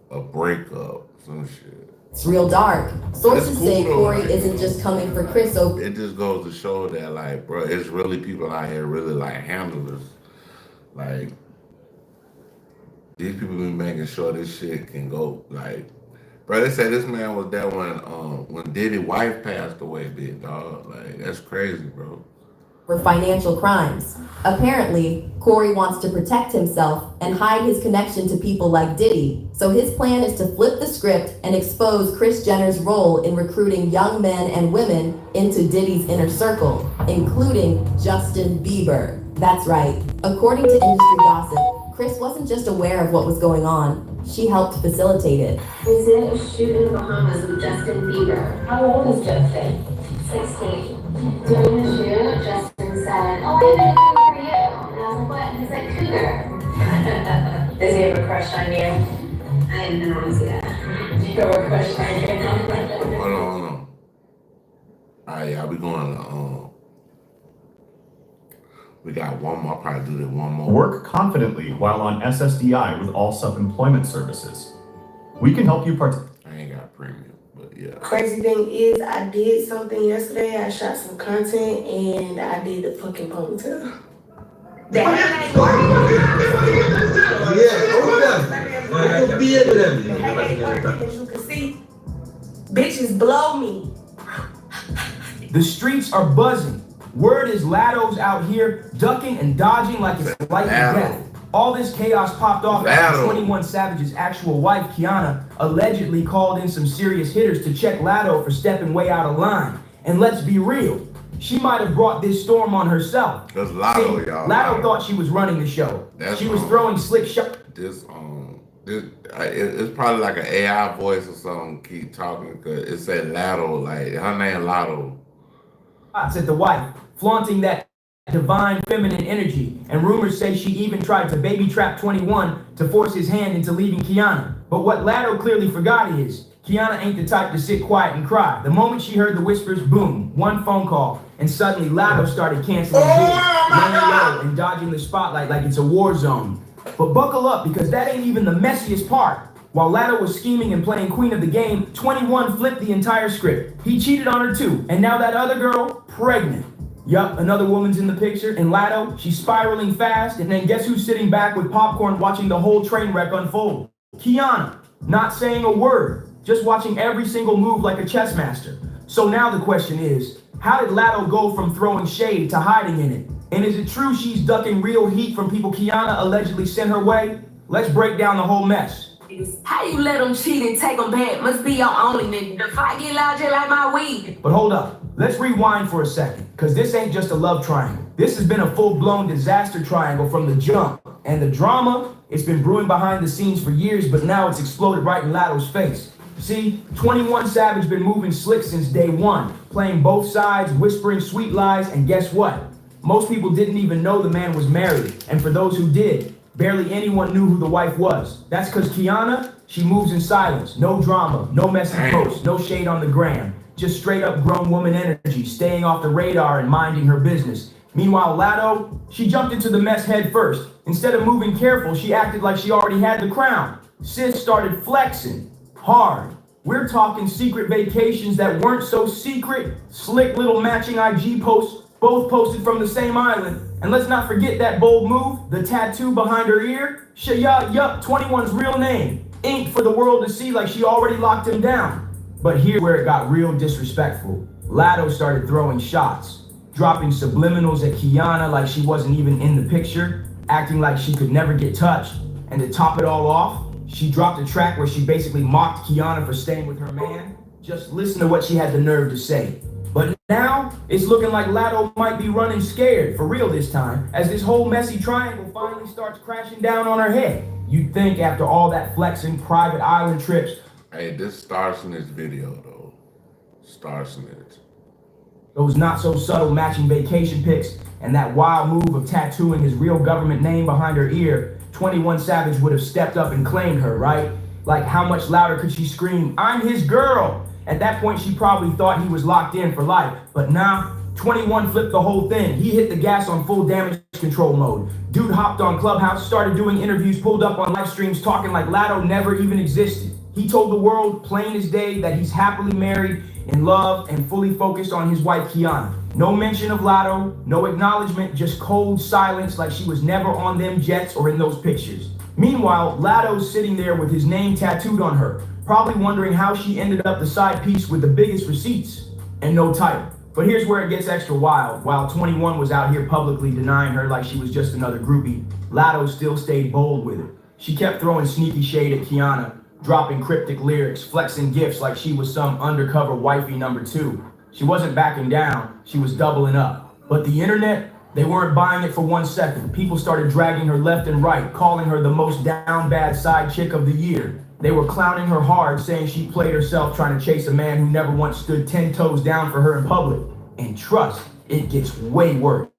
a breakup, some shit. It's real dark. Sources say Corey isn't just coming for Kris over. It just goes to show that, like, bro, it's really people out here really like handlers. Like, these people be making sure this shit can go. Like, bro, they say this man was there when Diddy's wife passed away, big dog. Like, that's crazy, bro. For financial crimes. Apparently, Corey wants to protect himself and hide his connection to people like Diddy. So his plan is to flip the script and expose Kris Jenner's role in recruiting young men and women into Diddy's inner circle, including Justin Bieber. That's right. According to industry gossip, Kris wasn't just aware of what was going on. She helped facilitate it. We did a shoot in the Bahamas with Justin Bieber. How old is Justin? 16. During the shoot, Justin said, "Oh, I have anything for you." And I was like, "What?" And he's like, "Cougar." Does he have a crush on you? I didn't know that. Do you have a crush on you? Hold on. Alright, y'all, we going to, we got one more, I'll probably do that one more. Work confidently while on SSDI with all self-employment services. We can help you I ain't got premium, but yeah. Crazy thing is, I did something yesterday. I shot some content and I did the fucking ponytail. As you can see, bitches blow me. The streets are buzzing. Word is Latto's out here ducking and dodging like it's life and death. All this chaos popped off after 21 Savage's actual wife, Kiana, allegedly called in some serious hitters to check Latto for stepping way out of line. And let's be real, she might have brought this storm on herself. That's Latto, y'all. Latto thought she was running the show. She was throwing slick shots. It's probably like an AI voice or something. Keep talking because it said Latto, like her name Latto. At the wife, flaunting that divine feminine energy, and rumors say she even tried to baby trap 21 to force his hand into leaving Kiana. But what Latto clearly forgot is, Kiana ain't the type to sit quiet and cry. The moment she heard the whispers, boom, one phone call, and suddenly Latto started canceling gigs, laying low and dodging the spotlight like it's a war zone. But buckle up, because that ain't even the messiest part. While Latto was scheming and playing queen of the game, 21 flipped the entire script. He cheated on her too, and now that other girl, pregnant. Yup, another woman's in the picture, and Latto, she's spiraling fast, and then guess who's sitting back with popcorn watching the whole train wreck unfold? Kiana, not saying a word, just watching every single move like a chess master. So now the question is, how did Latto go from throwing shade to hiding in it? And is it true she's ducking real heat from people Kiana allegedly sent her way? Let's break down the whole mess. How you let them cheat and take them back? Must be your only nigga. The fight get loud just like my weed. But hold up, let's rewind for a second, because this ain't just a love triangle. This has been a full-blown disaster triangle from the jump. And the drama, it's been brewing behind the scenes for years, but now it's exploded right in Latto's face. See, 21 Savage been moving slick since day one, playing both sides, whispering sweet lies, and guess what? Most people didn't even know the man was married, and for those who did, barely anyone knew who the wife was. That's because Kiana, she moves in silence, no drama, no messy posts, no shade on the gram, just straight up grown woman energy, staying off the radar and minding her business. Meanwhile, Latto, she jumped into the mess head first. Instead of moving careful, she acted like she already had the crown. Sis started flexing hard. We're talking secret vacations that weren't so secret, slick little matching IG posts, both posted from the same island. And let's not forget that bold move, the tattoo behind her ear. Yup, 21's real name, inked for the world to see like she already locked him down. But here's where it got real disrespectful. Latto started throwing shots, dropping subliminals at Kiana like she wasn't even in the picture, acting like she could never get touched. And to top it all off, she dropped a track where she basically mocked Kiana for staying with her man. Just listen to what she had the nerve to say. But now, it's looking like Latto might be running scared, for real this time, as this whole messy triangle finally starts crashing down on her head. You'd think after all that flexing, private island trips. Hey, this starts in this video, though. Starts in it. Those not so subtle matching vacation pics, and that wild move of tattooing his real government name behind her ear, 21 Savage would have stepped up and claimed her, right? Like, how much louder could she scream, "I'm his girl"? At that point, she probably thought he was locked in for life. But now, 21 flipped the whole thing. He hit the gas on full damage control mode. Dude hopped on Clubhouse, started doing interviews, pulled up on live streams, talking like Latto never even existed. He told the world, plain as day, that he's happily married, in love, and fully focused on his wife, Kiana. No mention of Latto, no acknowledgement, just cold silence like she was never on them jets or in those pictures. Meanwhile, Latto's sitting there with his name tattooed on her, probably wondering how she ended up the side piece with the biggest receipts and no title. But here's where it gets extra wild. While 21 was out here publicly denying her like she was just another groupie, Latto still stayed bold with it. She kept throwing sneaky shade at Kiana, dropping cryptic lyrics, flexing gifts like she was some undercover wifey number 2. She wasn't backing down, she was doubling up. But the internet, they weren't buying it for 1 second. People started dragging her left and right, calling her the most down bad side chick of the year. They were clowning her hard, saying she played herself trying to chase a man who never once stood 10 toes down for her in public. And trust, it gets way worse.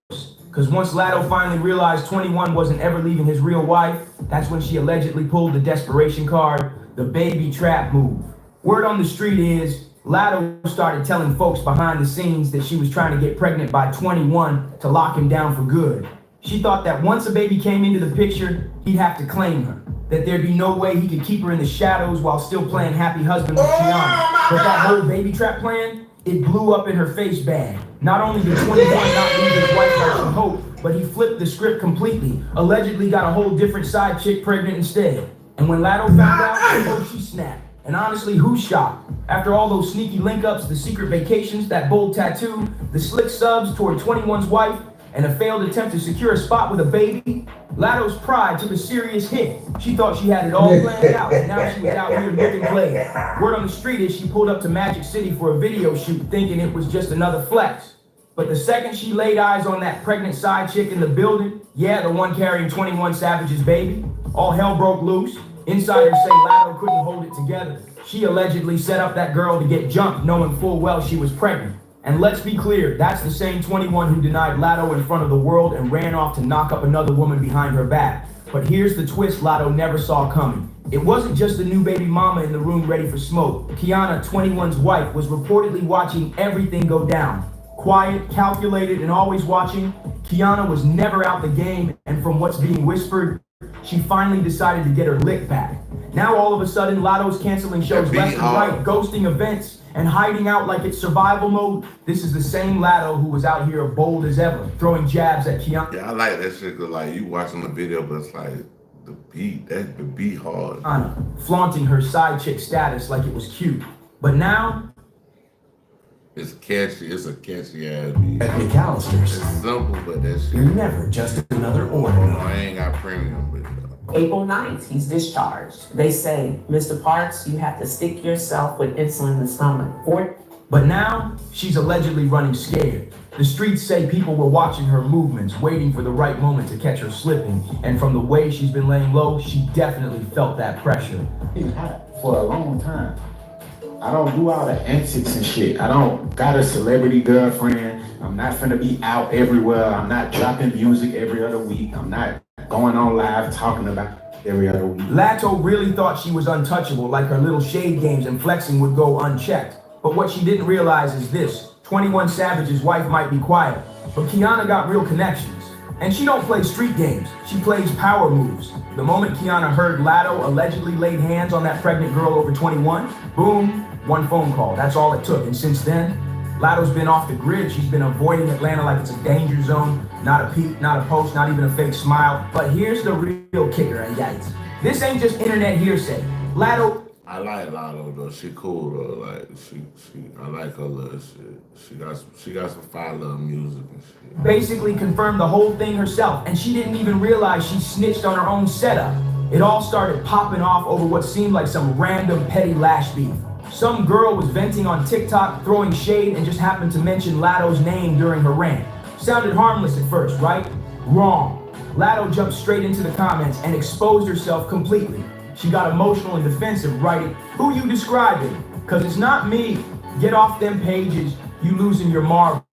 Because once Latto finally realized 21 wasn't ever leaving his real wife, that's when she allegedly pulled the desperation card, the baby trap move. Word on the street is, Latto started telling folks behind the scenes that she was trying to get pregnant by 21 to lock him down for good. She thought that once a baby came into the picture, he'd have to claim her. That there'd be no way he could keep her in the shadows while still playing happy husband with Kiana. But that whole baby trap plan, it blew up in her face bad. Not only did 21 not leave his wife like she hoped, but he flipped the script completely, allegedly got a whole different side chick pregnant instead. And when Latto found out, she snapped. And honestly, who's shocked? After all those sneaky link-ups, the secret vacations, that bold tattoo, the slick subs toward 21's wife, and a failed attempt to secure a spot with a baby, Lato's pride took a serious hit. She thought she had it all planned out, and now she was out here looking played. Word on the street is she pulled up to Magic City for a video shoot thinking it was just another flex. But the second she laid eyes on that pregnant side chick in the building, yeah, the one carrying 21 Savage's baby, all hell broke loose. Insiders say Lato couldn't hold it together. She allegedly set up that girl to get jumped, knowing full well she was pregnant. And let's be clear, that's the same 21 who denied Lato in front of the world and ran off to knock up another woman behind her back. But here's the twist Lato never saw coming. It wasn't just the new baby mama in the room ready for smoke. Kiana, 21's wife, was reportedly watching everything go down. Quiet, calculated, and always watching, Kiana was never out the game, and from what's being whispered, she finally decided to get her lick back. Now all of a sudden, Lato's canceling shows left and right, ghosting events, and hiding out like it's survival mode. This is the same Lato who was out here bold as ever, throwing jabs at Kiana. Yeah, I like that shit, cause like you watching the video, but it's like the beat hard. Flaunting her side chick status like it was cute. But now, it's catchy, it's a catchy ass beat. At McAllister's, It's simple, but that shit. you're never just another order. I ain't got premium, but April 9th, he's discharged. They say, Mr. Parks, you have to stick yourself with insulin in the stomach. But now, she's allegedly running scared. The streets say people were watching her movements, waiting for the right moment to catch her slipping. And from the way she's been laying low, she definitely felt that pressure. Been hot for a long time. I don't do all the antics and shit. I don't got a celebrity girlfriend. I'm not finna be out everywhere. I'm not dropping music every other week. I'm not going on live talking about every other week. Lato really thought she was untouchable, like her little shade games and flexing would go unchecked. But what she didn't realize is this: 21 Savage's wife might be quiet, but Kiana got real connections. And she don't play street games, she plays power moves. The moment Kiana heard Lato allegedly laid hands on that pregnant girl over 21, boom, one phone call, that's all it took. And since then, Lato's been off the grid. She's been avoiding Atlanta like it's a danger zone. Not a peep, not a post, not even a fake smile. But here's the real kicker, and yikes. This ain't just internet hearsay. Lato. I like Lato though. She cool though. Like I like her little shit. She got some fire little music and shit. Basically confirmed the whole thing herself, and she didn't even realize she snitched on her own setup. It all started popping off over what seemed like some random petty lash beef. Some girl was venting on TikTok, throwing shade, and just happened to mention Lato's name during her rant. Sounded harmless at first, right? Wrong. Lato jumped straight into the comments and exposed herself completely. She got emotional and defensive, writing, "Who you describing? Cause it's not me. Get off them pages. You losing your marbles."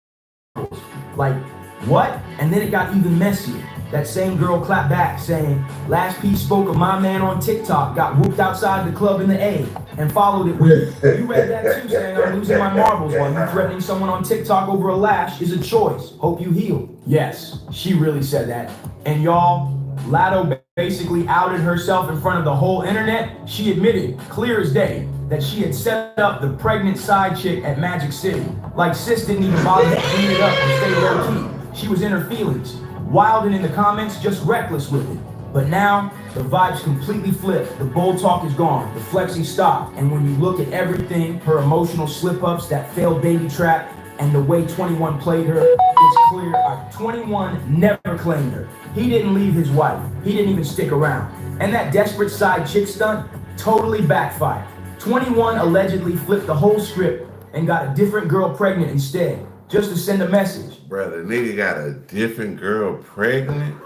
Like, what? And then it got even messier. That same girl clapped back saying, "Last piece spoke of my man on TikTok, got whooped outside the club in the A," and followed it with, "You read that too, saying I'm losing my marbles while you threatening someone on TikTok over a lash is a choice. Hope you heal." Yes, she really said that. And y'all, Lato basically outed herself in front of the whole internet. She admitted, clear as day, that she had set up the pregnant side chick at Magic City. Like sis didn't even bother to clean it up and stay low key. She was in her feelings, wild and in the comments, just reckless with it. But now, the vibes completely flipped. The bold talk is gone, the flexing stopped, and when you look at everything, her emotional slip-ups, that failed baby trap, and the way 21 played her, it's clear 21 never claimed her. He didn't leave his wife. He didn't even stick around. And that desperate side chick stunt totally backfired. 21 allegedly flipped the whole script and got a different girl pregnant instead, just to send a message. Brother, nigga got a different girl pregnant?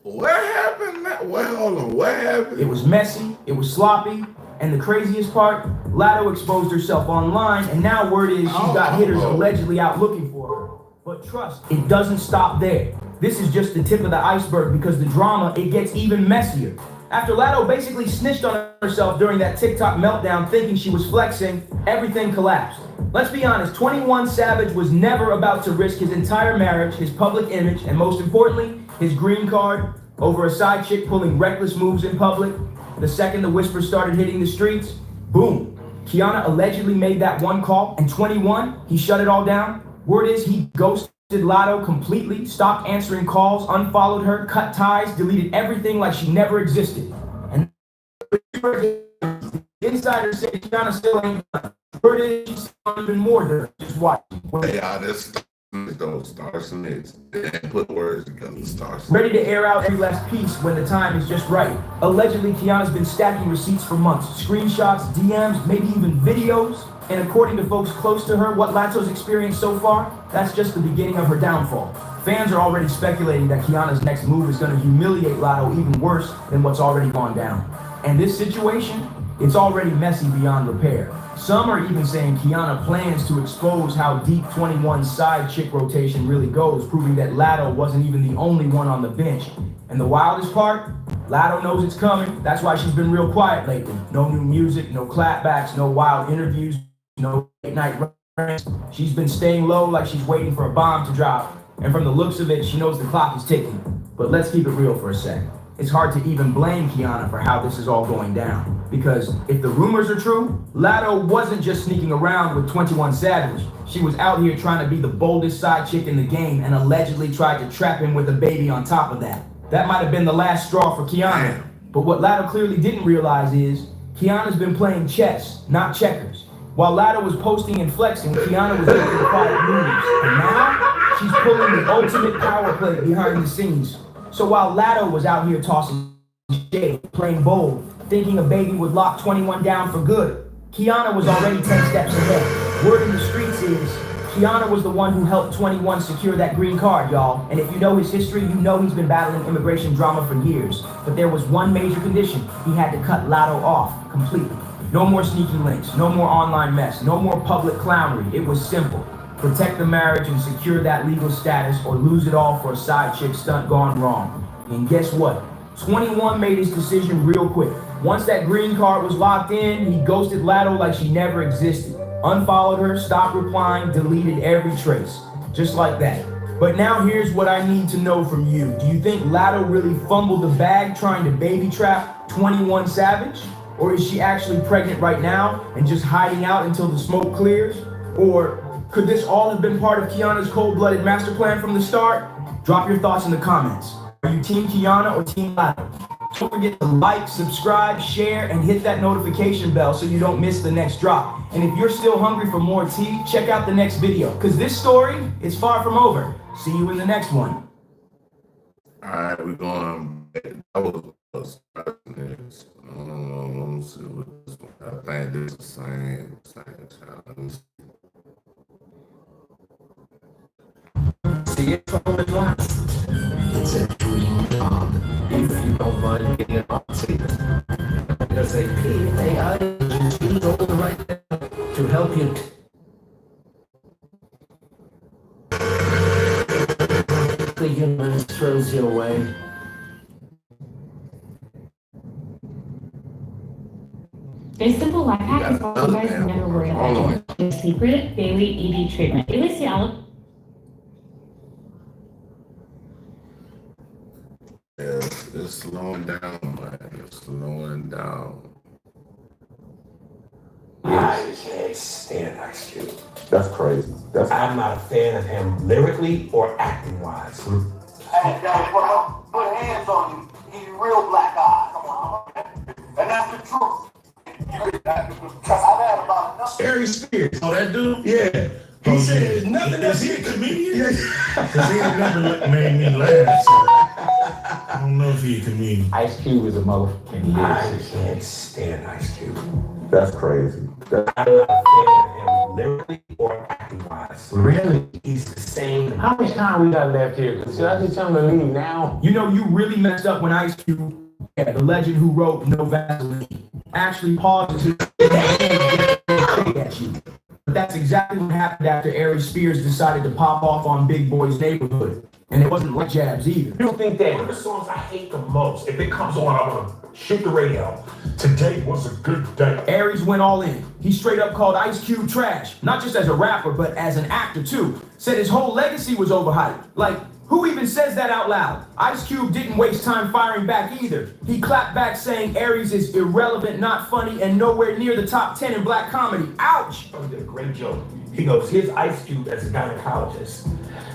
What happened? Hold on, what happened? It was messy, it was sloppy, and the craziest part, Lato exposed herself online, and now word is she's got hitters allegedly out looking for her. But trust, it doesn't stop there. This is just the tip of the iceberg, because the drama, it gets even messier. After Lato basically snitched on herself during that TikTok meltdown thinking she was flexing, everything collapsed. Let's be honest, 21 Savage was never about to risk his entire marriage, his public image, and most importantly, his green card over a side chick pulling reckless moves in public. The second the whispers started hitting the streets, boom. Kiana allegedly made that one call, and 21, he shut it all down. Word is he ghosted Lato completely, stopped answering calls, unfollowed her, cut ties, deleted everything like she never existed. And insiders say Kiana still ain't done. Word is she's even more dirty. Just watch. Yeah, this those Star Smiths. They didn't put words together. Star Smiths. Ready to air out every last piece when the time is just right. Allegedly, Kiana's been stacking receipts for months. Screenshots, DMs, maybe even videos. And according to folks close to her, what Lato's experienced so far, that's just the beginning of her downfall. Fans are already speculating that Kiana's next move is going to humiliate Lato even worse than what's already gone down. And this situation, it's already messy beyond repair. Some are even saying Kiana plans to expose how deep 21's side chick rotation really goes, proving that Lato wasn't even the only one on the bench. And the wildest part, Lato knows it's coming. That's why she's been real quiet lately. No new music, no clapbacks, no wild interviews, no late night rants. She's been staying low like she's waiting for a bomb to drop. And from the looks of it, she knows the clock is ticking. But let's keep it real for a sec. It's hard to even blame Kiana for how this is all going down. Because if the rumors are true, Lato wasn't just sneaking around with 21 Savage. She was out here trying to be the boldest side chick in the game and allegedly tried to trap him with a baby on top of that. That might have been the last straw for Kiana. But what Lato clearly didn't realize is Kiana's been playing chess, not checkers. While Lato was posting and flexing, Kiana was making quiet moves. And now, she's pulling the ultimate power play behind the scenes. So while Lato was out here tossing shade, playing bold, thinking a baby would lock 21 down for good, Kiana was already 10 steps ahead. Word in the streets is, Kiana was the one who helped 21 secure that green card, y'all. And if you know his history, you know he's been battling immigration drama for years. But there was one major condition. He had to cut Lato off completely. No more sneaky links, no more online mess, no more public clownery. It was simple. Protect the marriage and secure that legal status, or lose it all for a side chick stunt gone wrong. And guess what? 21 made his decision real quick. Once that green card was locked in, he ghosted Lato like she never existed. Unfollowed her, stopped replying, deleted every trace. Just like that. But now here's what I need to know from you. Do you think Lato really fumbled the bag trying to baby trap 21 Savage? Or is she actually pregnant right now and just hiding out until the smoke clears? Or could this all have been part of Kiana's cold-blooded master plan from the start? Drop your thoughts in the comments. Are you Team Kiana or Team Lato? Don't forget to like, subscribe, share, and hit that notification bell so you don't miss the next drop. And if you're still hungry for more tea, check out the next video, because this story is far from over. See you in the next one. All right, we're going. That was let me see what this one. I think this is the same challenge. See it from the glass. It's a dream job. If you don't mind getting it off, see it. There's a PAI agency over right now to help you. The humans throws you away. This simple life hack is why you guys never worry about it. Secret daily ED treatment. It's slowing down, man. It's slowing down. I can't stand Ice Cube. That's crazy. I'm not a fan of him lyrically or acting wise. Hey, guys, put hands on you. He's real black eye. Come on. And that's the truth. Because I've had about enough. Harry Spears. Oh, that dude? Yeah. He said nothing. Is he a comedian? Because he ain't never made me laugh. So I don't know if he's a comedian. Ice Cube is a motherfucking I can't stand Ice Cube. That's crazy. I'm not a fan of him lyrically or acting wise. Really? He's the same. How much time we got left here? Should I just tell him to leave now? You know, you really messed up when Ice Cube, the legend who wrote No Vaseline, actually paused his at you. But that's exactly what happened after Ari Spears decided to pop off on Big Boy's Neighborhood. And it wasn't like jabs either. You don't think that? One of the songs I hate the most, if it comes on, I'm gonna shoot the radio. Today was a good day. Aries went all in. He straight up called Ice Cube trash. Not just as a rapper, but as an actor too. Said his whole legacy was overhyped. Like, who even says that out loud? Ice Cube didn't waste time firing back either. He clapped back saying Aries is irrelevant, not funny, and nowhere near the top 10 in black comedy. Ouch! He did a great joke. He goes, here's Ice Cube as a gynecologist.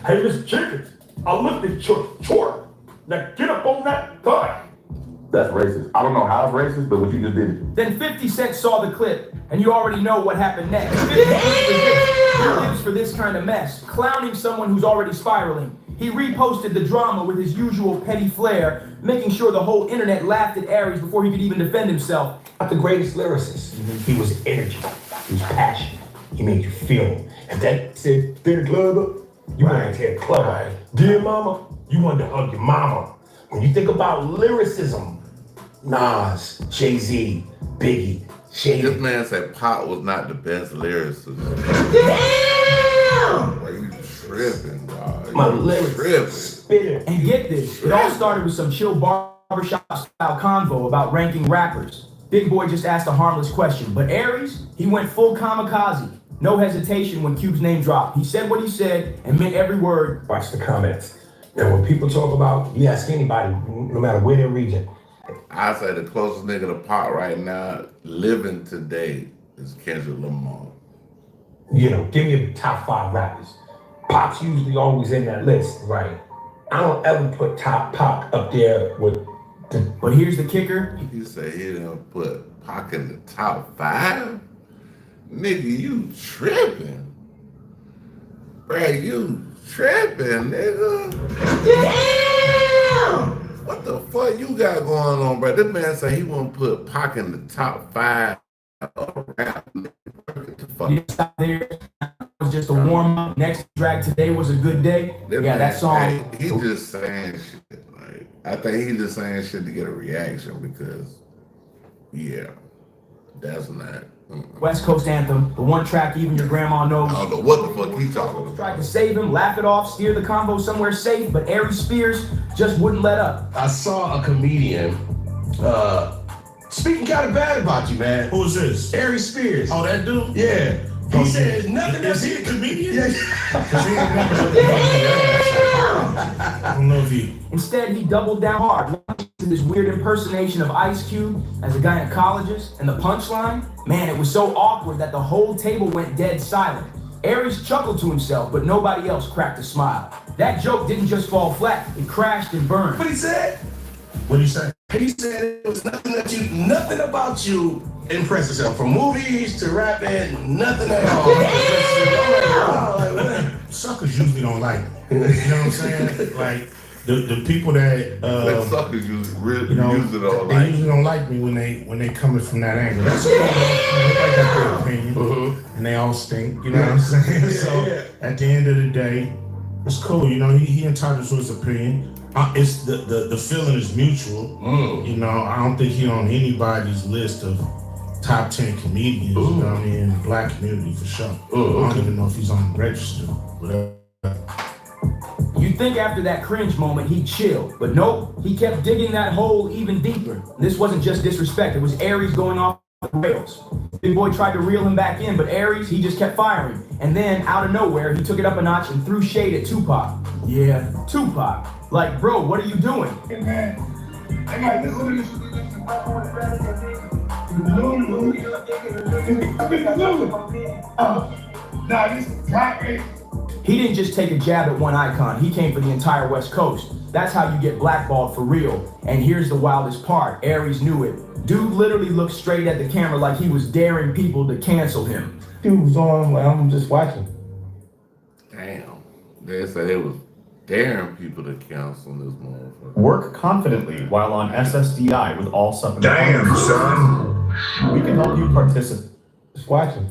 Hey, Miss Jenkins, I looked at your chart. Now get up on that thigh. That's racist. I don't know how it's racist, but what you just did. Then 50 Cent saw the clip, and you already know what happened next. 50 lives for this kind of mess, clowning someone who's already spiraling. He reposted the drama with his usual petty flair, making sure the whole internet laughed at Aries before he could even defend himself. Not the greatest lyricist. He was energy. He was passion. He made you feel him. And that said, "Fit the club up," you wanted to tear the club out. Dear mama, you wanted to hug your mama. When you think about lyricism, Nas, Jay-Z, Biggie, Shady. This man said Pop was not the best lyricist. Damn! Are you tripping, dog? My lyrics tripping. And get this, it all started with some chill barbershop style convo about ranking rappers. Big Boy just asked a harmless question, but Aries, he went full kamikaze. No hesitation when Cube's name dropped. He said what he said and meant every word. Watch the comments. Now when people talk about, you ask anybody, no matter where their region, I say the closest nigga to Pop right now, living today, is Kendrick Lamar. You know, give me a top 5 rappers. Pop's usually always in that list, right? I don't ever put Pop up there with the... But here's the kicker. You say he didn't put Pac in the top 5? Nigga, you tripping. Bruh, you tripping, nigga. Damn! What the fuck you got going on, bro? This man said he won't put Pac in the top 5 of rap. You stop there. It was just a warm-up. Next track today was a good day. This yeah, man, that song. He just saying shit. Like, I think he just saying shit to get a reaction because, yeah, that's not. West Coast anthem, the one track even your grandma knows. I don't know what the fuck he talking about. Tried to save him, laugh it off, steer the convo somewhere safe, but Aries Spears just wouldn't let up. I saw a comedian speaking kind of bad about you, man. Who's this? Aries Spears. Oh, that dude? Yeah. He said nothing. Is he a comedian? Yeah. I don't know if he... Instead, he doubled down hard to this weird impersonation of Ice Cube as a gynecologist, and the punchline, man, it was so awkward that the whole table went dead silent. Aries chuckled to himself, but nobody else cracked a smile. That joke didn't just fall flat, it crashed and burned. What he said? What did he say? He said it was nothing about you impresses him. From movies to rapping, nothing at all. Suckers usually don't like me. You know what I'm saying? Like the people that suckers usually usually don't like me when they coming from that angle. That's okay. Everybody got their opinion, and they all stink. You know what I'm saying? So at the end of the day, it's cool. You know, he entitled to his opinion. It's the feeling is mutual. You know, I don't think he on anybody's list of top 10 comedians. You know what I mean? In the black community for sure. I don't even know if he's on the register. Whatever. You'd think after that cringe moment he'd chill, but nope, he kept digging that hole even deeper. This wasn't just disrespect, it was Aries going off the rails. Big Boy tried to reel him back in, but Aries, he just kept firing. And then, out of nowhere, he took it up a notch and threw shade at Tupac. Yeah, Tupac. Like, bro, what are you doing? Hey, man. Hey, man, listen to this. He didn't just take a jab at one icon, he came for the entire West Coast. That's how you get blackballed for real. And here's the wildest part, Aries knew it. Dude literally looked straight at the camera like he was daring people to cancel him. Dude was on, I'm just watching. Damn. They said it was daring people to cancel this motherfucker. Work confidently while on SSDI with all supplemental. Damn, son. We can help you participate. Just watching.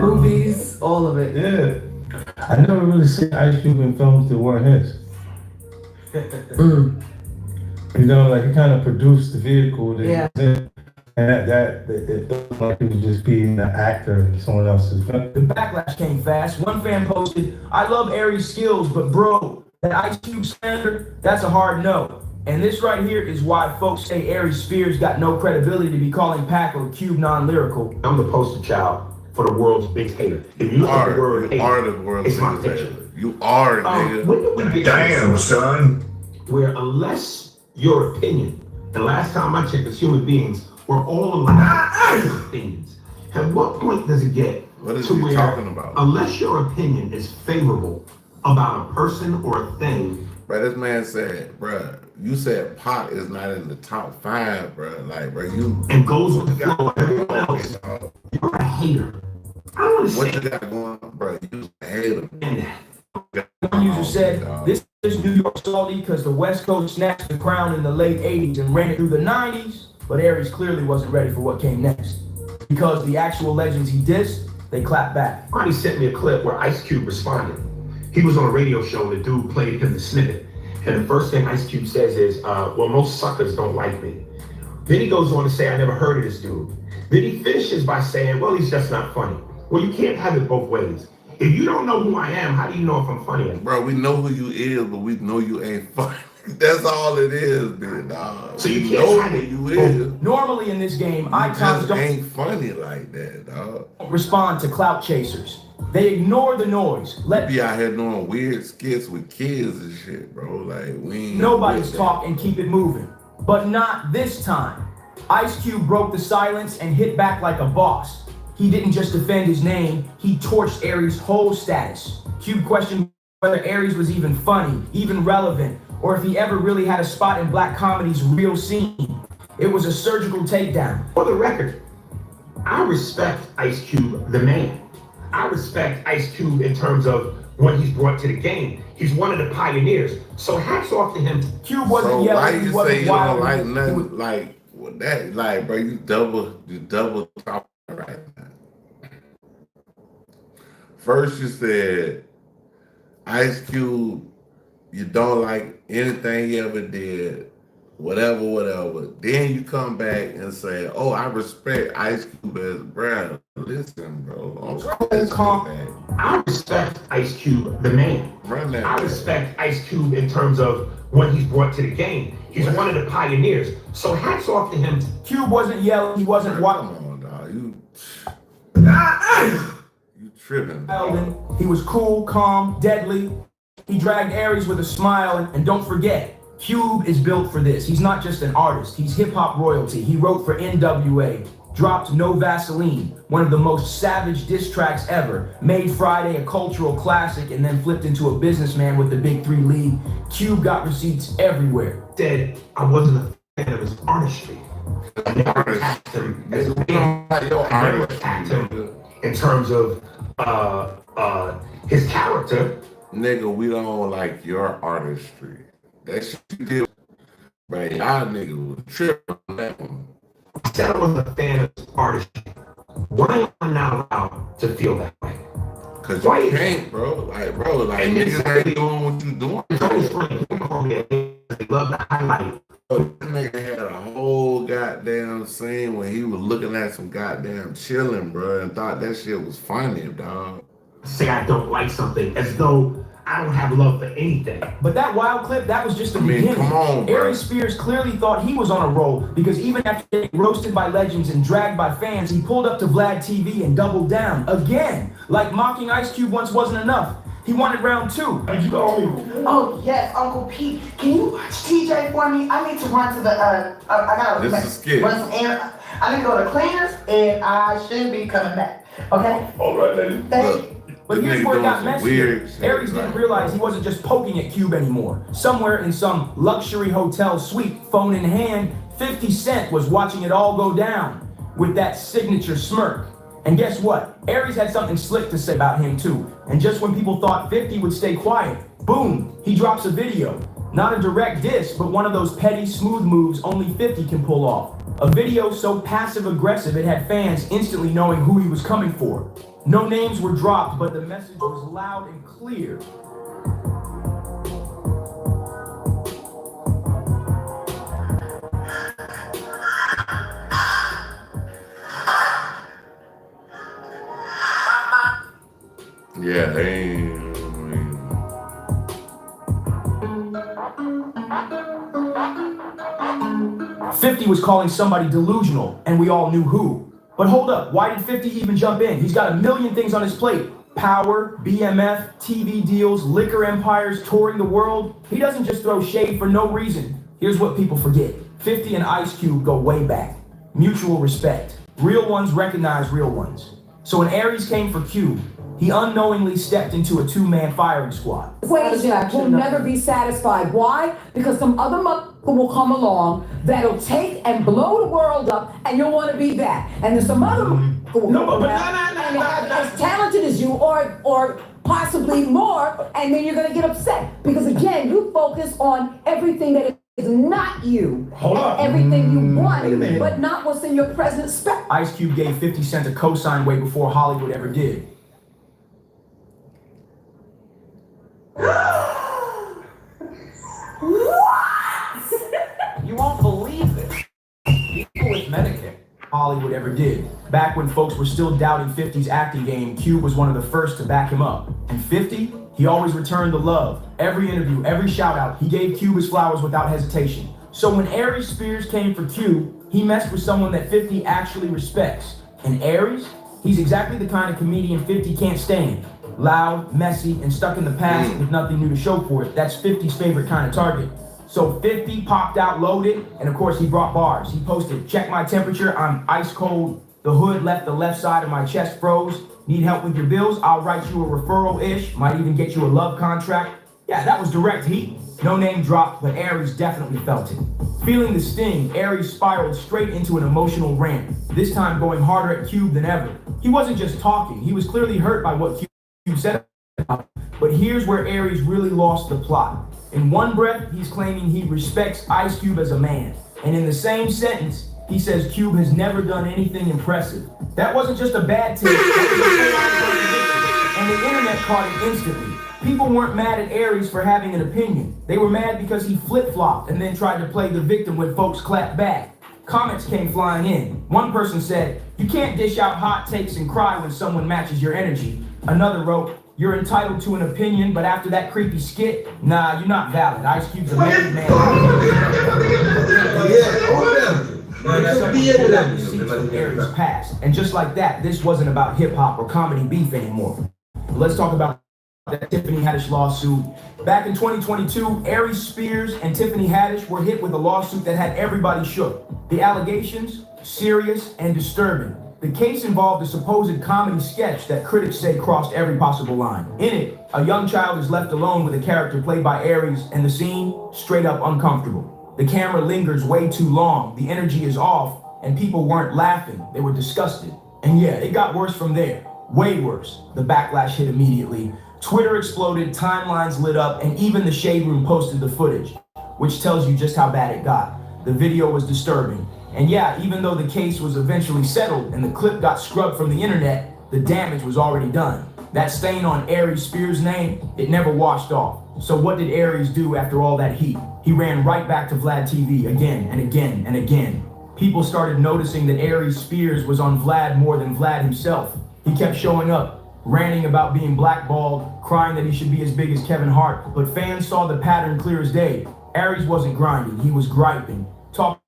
Movies, all of it. Yeah. I never really seen Ice Cube in films that weren't his. You know, like he kind of produced the vehicle that he was in. And it felt like he was just being an actor in someone else's film. The backlash came fast. One fan posted, I love Aries' skills, but bro, that Ice Cube slander, that's a hard no. And this right here is why folks say Aries Spears got no credibility to be calling Pac or Cube non-lyrical. I'm the poster child for the world's big hater. If you look at the word hater, it's my picture. You are, nigga. When did we get Damn, son. Where unless your opinion, the last time I checked as human beings, we're all allowed opinions. At what point does it get to where, talking about? Unless your opinion is favorable about a person or a thing, Bro, this man said, bro, you said Pac is not in the top 5, bro. Like, bro, you and goes with the flow of everyone else. You're a hater. I don't what understand. you got going on, bro? You a hater. One user said, this is New York salty because the West Coast snatched the crown in the late 80s and ran it through the 90s, but Aries clearly wasn't ready for what came next. Because the actual legends he dissed, they clapped back. Ronnie sent me a clip where Ice Cube responded. He was on a radio show and the dude played him the snippet. And the first thing Ice Cube says is, well, most suckers don't like me. Then he goes on to say, I never heard of this dude. Then he finishes by saying, well, he's just not funny. Well, you can't have it both ways. If you don't know who I am, how do you know if I'm funny? Bro, we know who you is, but we know you ain't funny. That's all it is, man, dog. So you We can't know hide who it. you is. Normally in this game, You icons just ain't funny like that, dog. don't respond to clout chasers. They ignore the noise. Let Be out here doing weird skits with kids and shit, bro. Like, we ain't nobody's with that. talk and keep it moving. But not this time. Ice Cube broke the silence and hit back like a boss. He didn't just defend his name, he torched Aries' whole status. Cube questioned whether Aries was even funny, even relevant, or if he ever really had a spot in black comedy's real scene. It was a surgical takedown. For the record, I respect Ice Cube, the man. I respect Ice Cube in terms of what he's brought to the game. He's one of the pioneers. So hats off to him. Cube wasn't So why yelling, he you say wasn't you don't wild. like nothing like what that? Like, bro, you double talking right now. First you said Ice Cube, you don't like anything he ever did, whatever. Then you come back and say, oh, I respect Ice Cube as bro. Listen, bro. I respect Ice Cube, the man. Run that. I respect Ice Cube in terms of what he's brought to the game. He's one of the pioneers. So hats off to him. Cube wasn't yelling, he wasn't wild. Come on, dog. You tripping. He was cool, calm, deadly. He dragged Aries with a smile, and don't forget, Cube is built for this. He's not just an artist, he's hip-hop royalty. He wrote for NWA, dropped No Vaseline, one of the most savage diss tracks ever, made Friday a cultural classic, and then flipped into a businessman with the Big 3 league. Cube got receipts everywhere. Said I wasn't a fan of his artistry. I never attacked him as a man. I never attacked him in terms of his character. Nigga, we don't like your artistry. That shit you did, bro, y'all nigga was tripping on that one. I said I wasn't a fan of his artistry. Why am I not allowed to feel that way? Cause you can't, bro. Like, niggas ain't doing what you doing. It's always funny. People call me a nigga. They love to highlight. That nigga had a whole goddamn scene when he was looking at some goddamn chilling, bro, and thought that shit was funny, dog. Say I don't like something as though I don't have love for anything. But that wild clip, that was just the beginning. Come on, bro. Aries Spears clearly thought he was on a roll because even after getting roasted by legends and dragged by fans, he pulled up to Vlad TV and doubled down again. Like mocking Ice Cube once wasn't enough. He wanted round 2. Did you call me? Oh, yes, Uncle Pete. Can you watch TJ for me? I need to run to the, I gotta This is a skit. run some air. I need to go to cleaners, and I should be coming back. Okay? All right, lady. Thank you. But This here's nigga where it doing got some messy. weird shit, Aries didn't realize he wasn't just poking at Cube anymore. Somewhere in some luxury hotel suite, phone in hand, 50 Cent was watching it all go down with that signature smirk. And guess what? Aries had something slick to say about him too. And just when people thought 50 would stay quiet, boom, he drops a video. Not a direct diss, but one of those petty, smooth moves only 50 can pull off. A video so passive-aggressive it had fans instantly knowing who he was coming for. No names were dropped, but the message was loud and clear. Yeah, they ain't. 50 was calling somebody delusional, and we all knew who. But hold up, why did 50 even jump in? He's got a million things on his plate. Power, BMF, TV deals, liquor empires, touring the world. He doesn't just throw shade for no reason. Here's what people forget. 50 and Ice Cube go way back. Mutual respect. Real ones recognize real ones. So when Aries came for Cube, He unknowingly stepped into a two-man firing squad. Equation will never be satisfied. Why? Because some other motherfucker will come along that'll take and blow the world up, and you'll want to be that. And then some other motherfucker will come around and as talented as you, or possibly more, and then you're going to get upset. Because again, you focus on everything that is not you. Hold up. Everything you want, but not what's in your present spec. Ice Cube gave 50 Cent a cosign way before Hollywood ever did. You won't believe this. People with Medicare. Hollywood ever did. Back when folks were still doubting 50's acting game, Cube was one of the first to back him up. And 50, he always returned the love. Every interview, every shout out, he gave Cube his flowers without hesitation. So when Aries Spears came for Cube, he messed with someone that 50 actually respects. And Aries, he's exactly the kind of comedian 50 can't stand. Loud, messy, and stuck in the past with nothing new to show for it. That's 50's favorite kind of target. So 50 popped out loaded, and of course he brought bars. He posted, check my temperature, I'm ice cold. The hood left the left side of my chest froze. Need help with your bills? I'll write you a referral-ish. Might even get you a love contract. Yeah, that was direct heat. No name dropped, but Aries definitely felt it. Feeling the sting, Aries spiraled straight into an emotional rant, this time going harder at Cube than ever. He wasn't just talking, he was clearly hurt by what Cube said about him. But here's where Aries really lost the plot. In one breath, he's claiming he respects Ice Cube as a man. And in the same sentence, he says Cube has never done anything impressive. That wasn't just a bad take. And the internet caught it instantly. People weren't mad at Aries for having an opinion. They were mad because he flip-flopped and then tried to play the victim when folks clapped back. Comments came flying in. One person said, you can't dish out hot takes and cry when someone matches your energy. Another wrote, you're entitled to an opinion, but after that creepy skit, nah, you're not valid. Ice Cube's a married man. Aries passed. And just like that, this wasn't about hip-hop or comedy beef anymore. Let's talk about that Tiffany Haddish lawsuit. Back in 2022, Aries Spears and Tiffany Haddish were hit with a lawsuit that had everybody shook. The allegations, serious and disturbing. The case involved a supposed comedy sketch that critics say crossed every possible line. In it, a young child is left alone with a character played by Aries, and the scene, straight up uncomfortable. The camera lingers way too long, the energy is off, and people weren't laughing, they were disgusted. And yeah, it got worse from there. Way worse. The backlash hit immediately. Twitter exploded, timelines lit up, and even the Shade Room posted the footage, which tells you just how bad it got. The video was disturbing. And yeah, even though the case was eventually settled and the clip got scrubbed from the internet, the damage was already done. That stain on Aries Spears' name, it never washed off. So what did Aries do after all that heat? He ran right back to Vlad TV again and again and again. People started noticing that Aries Spears was on Vlad more than Vlad himself. He kept showing up, ranting about being blackballed, crying that he should be as big as Kevin Hart, but fans saw the pattern clear as day. Aries wasn't grinding, he was griping, talking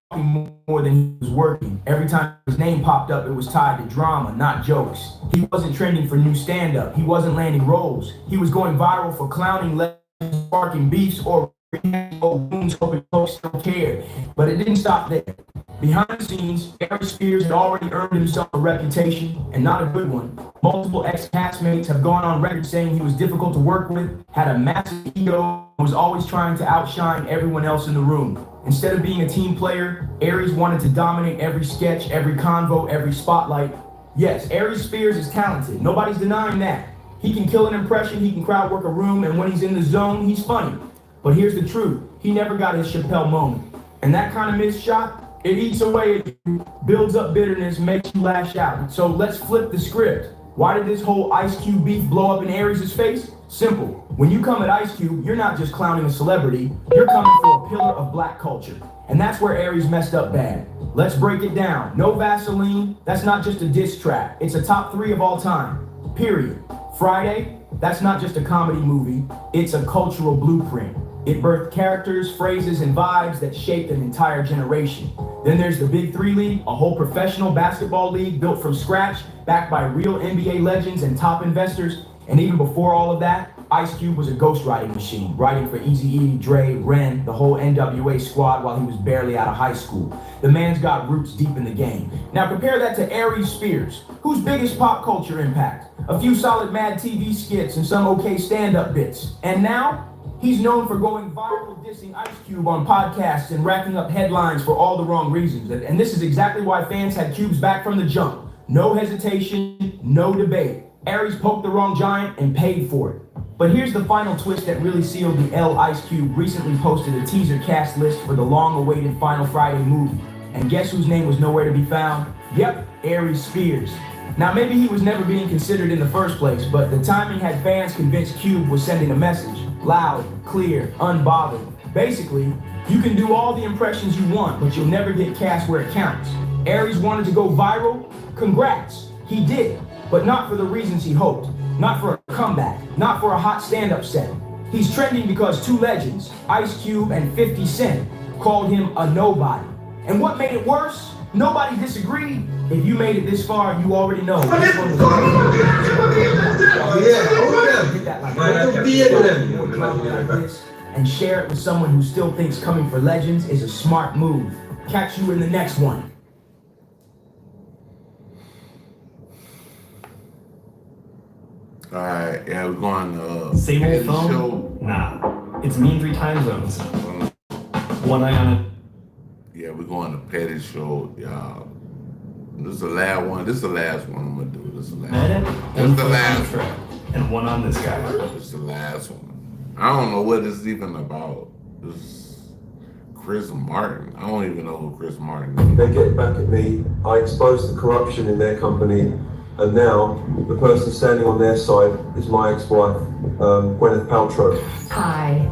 more than he was working. Every time his name popped up, it was tied to drama, not jokes. He wasn't trending for new stand-up, he wasn't landing roles. He was going viral for clowning, sparking beefs, or wounds, hoping folks don't care. But it didn't stop there. Behind the scenes, Aries Spears had already earned himself a reputation, and not a good one. Multiple ex-castmates have gone on record saying he was difficult to work with, had a massive ego, and was always trying to outshine everyone else in the room. Instead of being a team player, Aries wanted to dominate every sketch, every convo, every spotlight. Yes, Aries Spears is talented. Nobody's denying that. He can kill an impression, he can crowd work a room, and when he's in the zone, he's funny. But here's the truth. He never got his Chappelle moment. And that kind of missed shot, it eats away at you, builds up bitterness, makes you lash out. So let's flip the script. Why did this whole Ice Cube beef blow up in Aries' face? Simple. When you come at Ice Cube, you're not just clowning a celebrity, you're coming for a pillar of black culture. And that's where Aries messed up bad. Let's break it down. No Vaseline, that's not just a diss track. It's a top 3 of all time. Period. Friday, that's not just a comedy movie, it's a cultural blueprint. It birthed characters, phrases, and vibes that shaped an entire generation. Then there's the Big 3 League, a whole professional basketball league built from scratch, backed by real NBA legends and top investors. And even before all of that, Ice Cube was a ghostwriting machine, writing for Eazy-E, Dre, Ren, the whole NWA squad while he was barely out of high school. The man's got roots deep in the game. Now compare that to Aries Spears, whose biggest pop culture impact? a few solid Mad TV skits, and some okay stand-up bits. And now, he's known for going viral dissing Ice Cube on podcasts and racking up headlines for all the wrong reasons. And this is exactly why fans had Cube's back from the jump. No hesitation, no debate. Aries poked the wrong giant and paid for it. But here's the final twist that really sealed the L. Ice Cube recently posted a teaser cast list for the long-awaited Final Friday movie. And guess whose name was nowhere to be found? Yep, Aries Spears. Now maybe he was never being considered in the first place, but the timing had fans convinced Cube was sending a message. Loud, clear, unbothered. Basically, you can do all the impressions you want, but you'll never get cast where it counts. Aries wanted to go viral? Congrats, he did, but not for the reasons he hoped. Not for a comeback, not for a hot stand-up set. He's trending because two legends, Ice Cube and 50 Cent, called him a nobody. And what made it worse? Nobody disagreed. If you made it this far, you already know. This one was and share it with someone who still thinks coming for legends is a smart move. Catch you in the next one. Alright, yeah, we're going Same old phone? show. Nah. It's me in 3 time zones. One eye on it. Yeah, we're going to Petty Show, y'all. This is the last one. This is the last one I'm gonna do. This is the last one. This is the last one. And one on this guy. This is the last one. I don't know what this is even about. This is Chris Martin. I don't even know who Chris Martin is. They get back at me. I exposed the corruption in their company. And now, the person standing on their side is my ex-wife, Gwyneth Paltrow. Hi,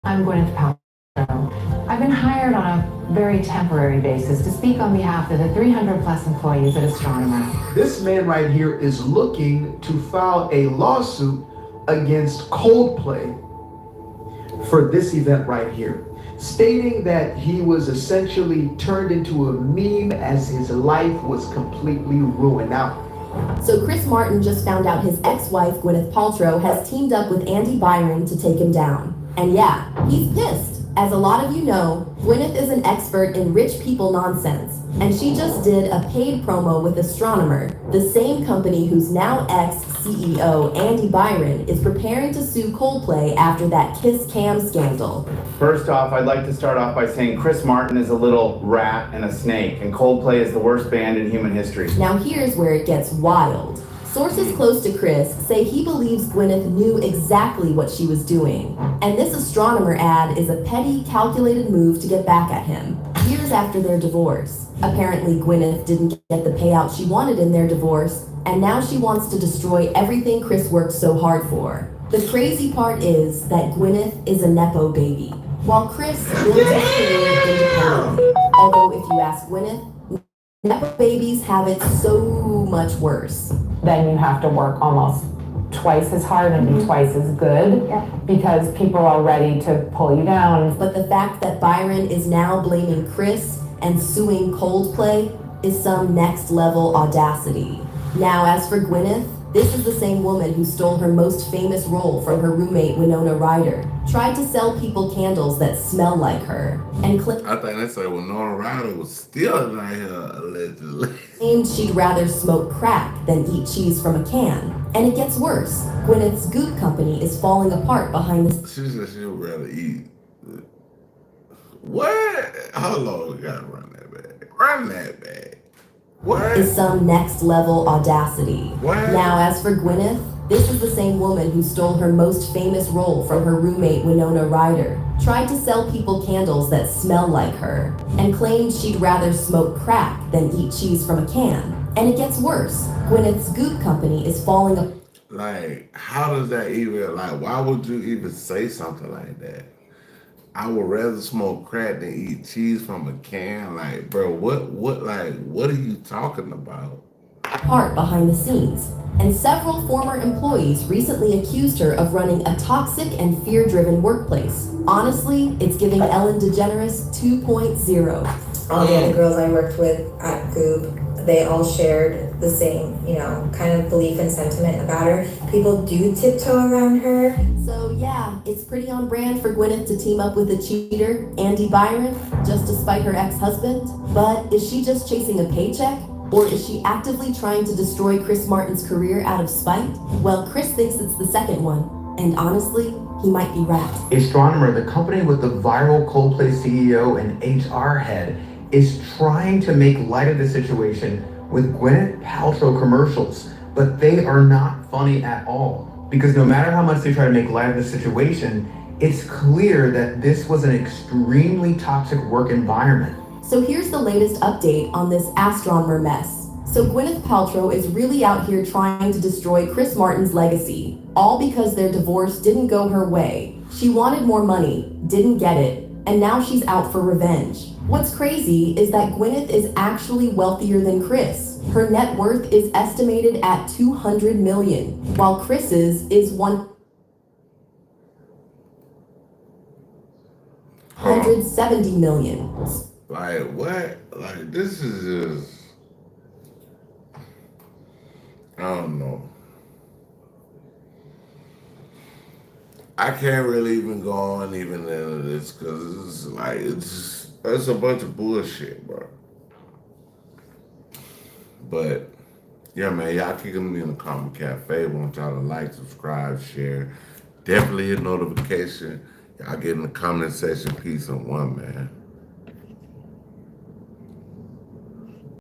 I'm Gwyneth Paltrow. I've been hired on a very temporary basis to speak on behalf of the 300 plus employees at Astronomer. This man right here is looking to file a lawsuit against Coldplay for this event right here, stating that he was essentially turned into a meme as his life was completely ruined. Now, so Chris Martin just found out his ex-wife, Gwyneth Paltrow, has teamed up with Andy Byron to take him down. And yeah, he's pissed. As a lot of you know, Gwyneth is an expert in rich people nonsense. And she just did a paid promo with Astronomer, the same company whose now ex-CEO, Andy Byron, is preparing to sue Coldplay after that Kiss Cam scandal. First off, I'd like to start off by saying Chris Martin is a little rat and a snake, and Coldplay is the worst band in human history. Now here's where it gets wild. Sources close to Chris say he believes Gwyneth knew exactly what she was doing. And this Astronomer ad is a petty, calculated move to get back at him, years after their divorce. Apparently, Gwyneth didn't get the payout she wanted in their divorce, and now she wants to destroy everything Chris worked so hard for. The crazy part is that Gwyneth is a Nepo baby, while Chris builds his career independently. Although if you ask Gwyneth, Nepo babies have it so much worse. Then you have to work almost twice as hard and be twice as good because people are ready to pull you down. But the fact that Byron is now blaming Chris and suing Coldplay is some next level audacity. Now, as for Gwyneth, this is the same woman who stole her most famous role from her roommate Winona Ryder, tried to sell people candles that smell like her, and I think they say Winona Ryder was still out here allegedly. claimed she'd rather smoke crack than eat cheese from a can. And it gets worse. Gwyneth's Goop company is falling apart behind the She said she would rather eat. What? Hold on, we gotta run that back. Run that back. What? Is some next level audacity. What? Now, as for Gwyneth, this is the same woman who stole her most famous role from her roommate Winona Ryder, tried to sell people candles that smell like her, and claimed she'd rather smoke crack than eat cheese from a can. And it gets worse. Gwyneth's Goop company is falling apart. Like, how does that even, like, why would you even say something like that? I would rather smoke crack than eat cheese from a can. Like, bro, what are you talking about? Behind the scenes. And several former employees recently accused her of running a toxic and fear-driven workplace. Honestly, it's giving Ellen DeGeneres 2.0. All the other girls I worked with at Goop, they all shared the same, kind of belief and sentiment about her. People do tiptoe around her. So yeah, it's pretty on brand for Gwyneth to team up with a cheater, Andy Byron, just to spite her ex-husband. But is she just chasing a paycheck? Or is she actively trying to destroy Chris Martin's career out of spite? Well, Chris thinks it's the second one, and honestly, he might be right. Astronomer, the company with the viral Coldplay CEO and HR head, is trying to make light of the situation with Gwyneth Paltrow commercials, but they are not funny at all. Because no matter how much they try to make light of the situation, it's clear that this was an extremely toxic work environment. So here's the latest update on this astronomer mess. So Gwyneth Paltrow is really out here trying to destroy Chris Martin's legacy, all because their divorce didn't go her way. She wanted more money, didn't get it, and now she's out for revenge. What's crazy is that Gwyneth is actually wealthier than Chris. Her net worth is estimated at $200 million, while Chris's is $170 million. Like, what? Like, this is just, I don't know. I can't really even go on even into this because it's like, it's a bunch of bullshit, bro. But, yeah, man, y'all kicking me in the comment cafe. Want y'all to like, subscribe, share. Definitely hit notification. Y'all get in the comment section. Peace and one, man.